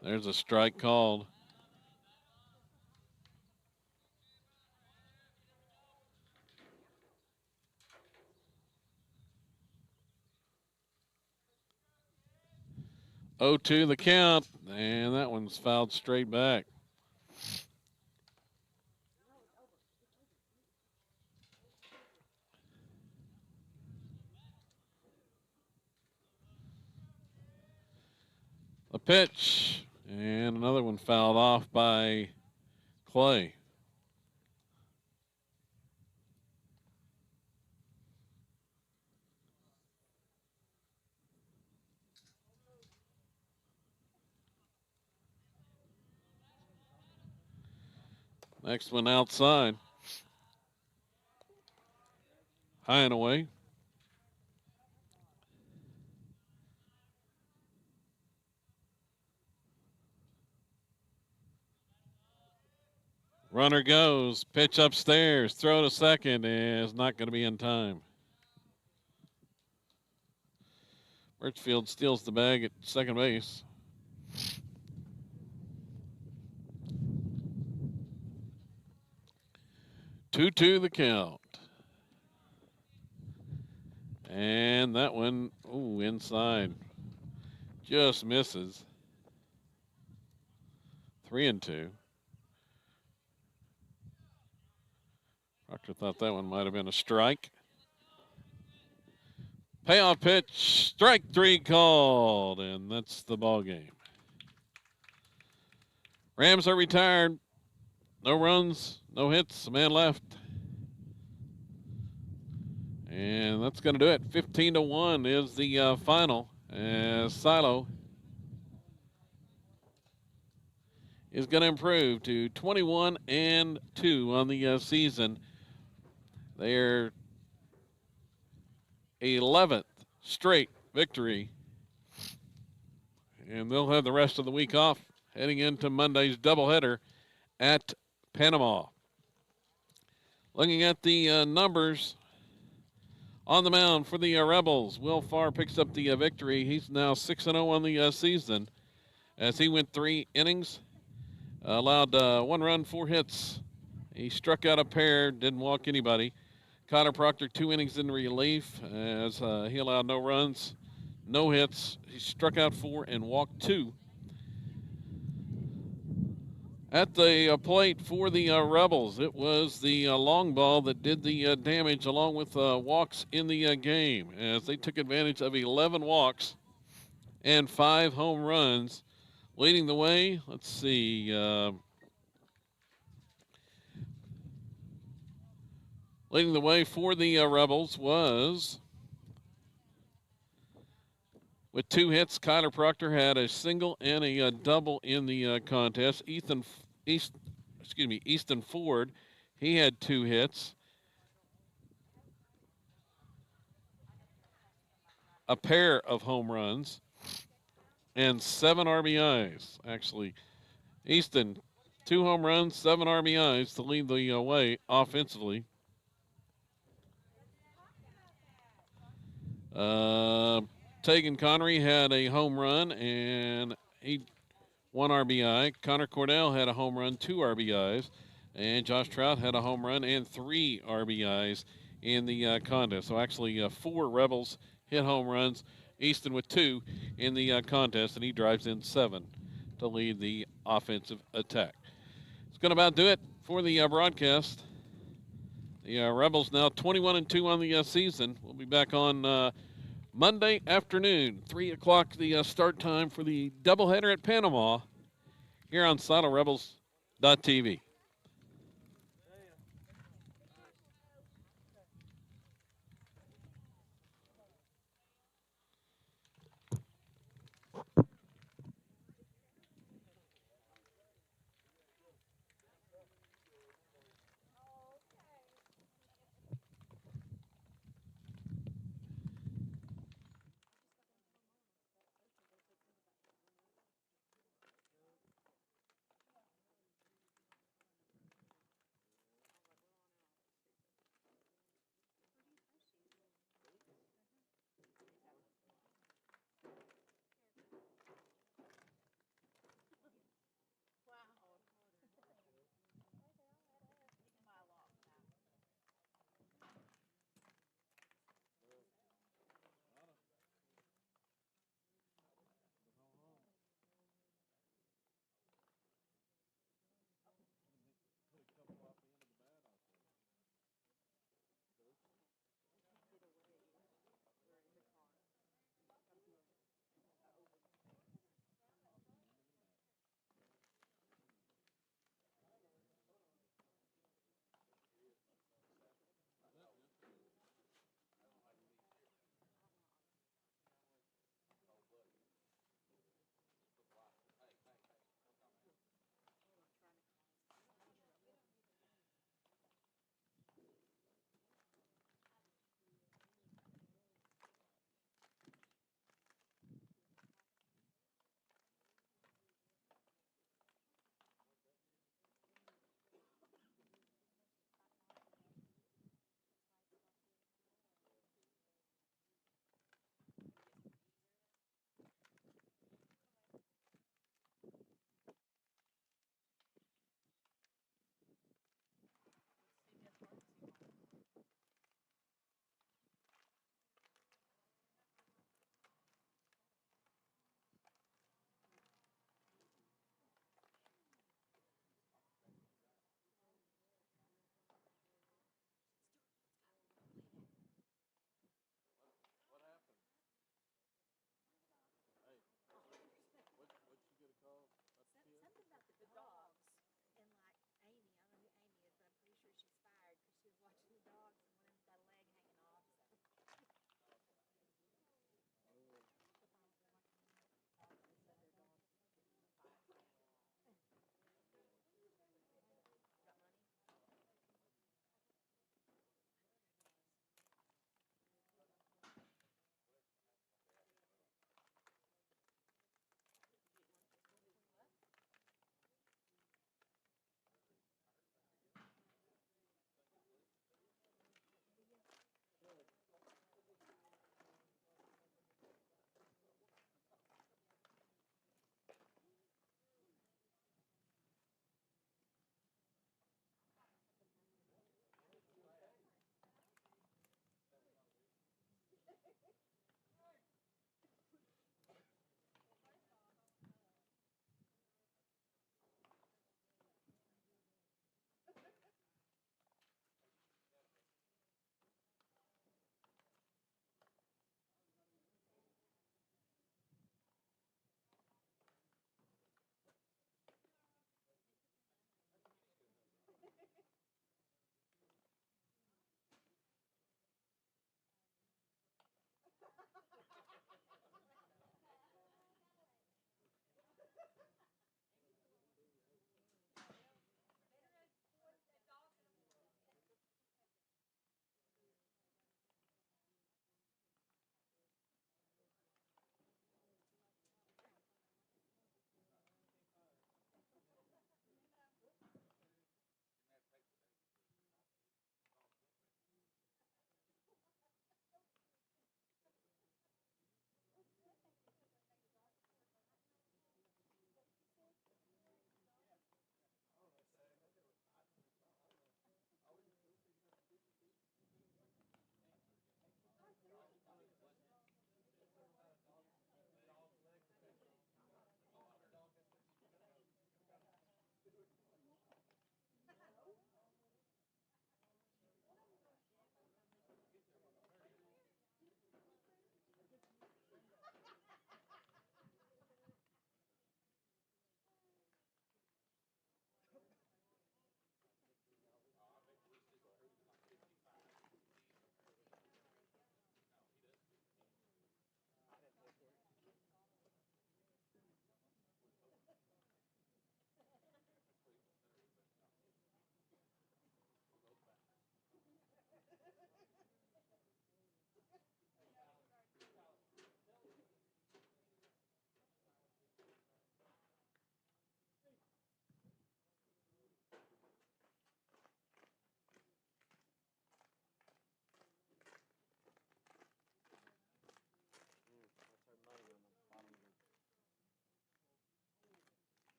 There's a strike called. Oh, 2 the count, and that one's fouled straight back. A pitch, and another one fouled off by Clay. Next one outside. High and away. Runner goes. Pitch upstairs. Throw to second is not going to be in time. Birchfield steals the bag at second base. Two the count. And that one, inside. Just misses. 3-2. Proctor thought that one might have been a strike. Payoff pitch, strike 3 called, and that's the ball game. Rams are retired. No runs, no hits, a man left. And that's going to do it. 15-1 is the final, as Silo is going to improve to 21-2 on the season. Their 11th straight victory, and they'll have the rest of the week off heading into Monday's doubleheader at Panama. Looking at the numbers on the mound for the Rebels, Will Farr picks up the victory. He's now 6-0 on the season as he went 3 innings, allowed 1 run, 4 hits. He struck out a pair, didn't walk anybody. Connor Proctor 2 innings in relief as he allowed no runs, no hits. He struck out 4 and walked 2. At the plate for the Rebels, it was the long ball that did the damage along with walks in the game as they took advantage of 11 walks and 5 home runs. Leading the way, let's see, leading the way for the Rebels was, with 2 hits, Kyler Proctor had a single and a double in the contest. Easton Ford, he had 2 hits, a pair of home runs, and 7 RBIs. Actually, Easton, 2 home runs, 7 RBIs to lead the way offensively. Tegan Connery had a home run, and he 1 RBI. Connor Cordell had a home run, 2 RBIs. And Josh Trout had a home run and 3 RBIs in the contest. So actually 4 Rebels hit home runs. Easton with 2 in the contest, and he drives in 7 to lead the offensive attack. It's going to about do it for the broadcast. The Rebels now 21-2 on the season. We'll be back on Monday afternoon, 3 o'clock the start time for the doubleheader at Panama here on SidleRebels.tv.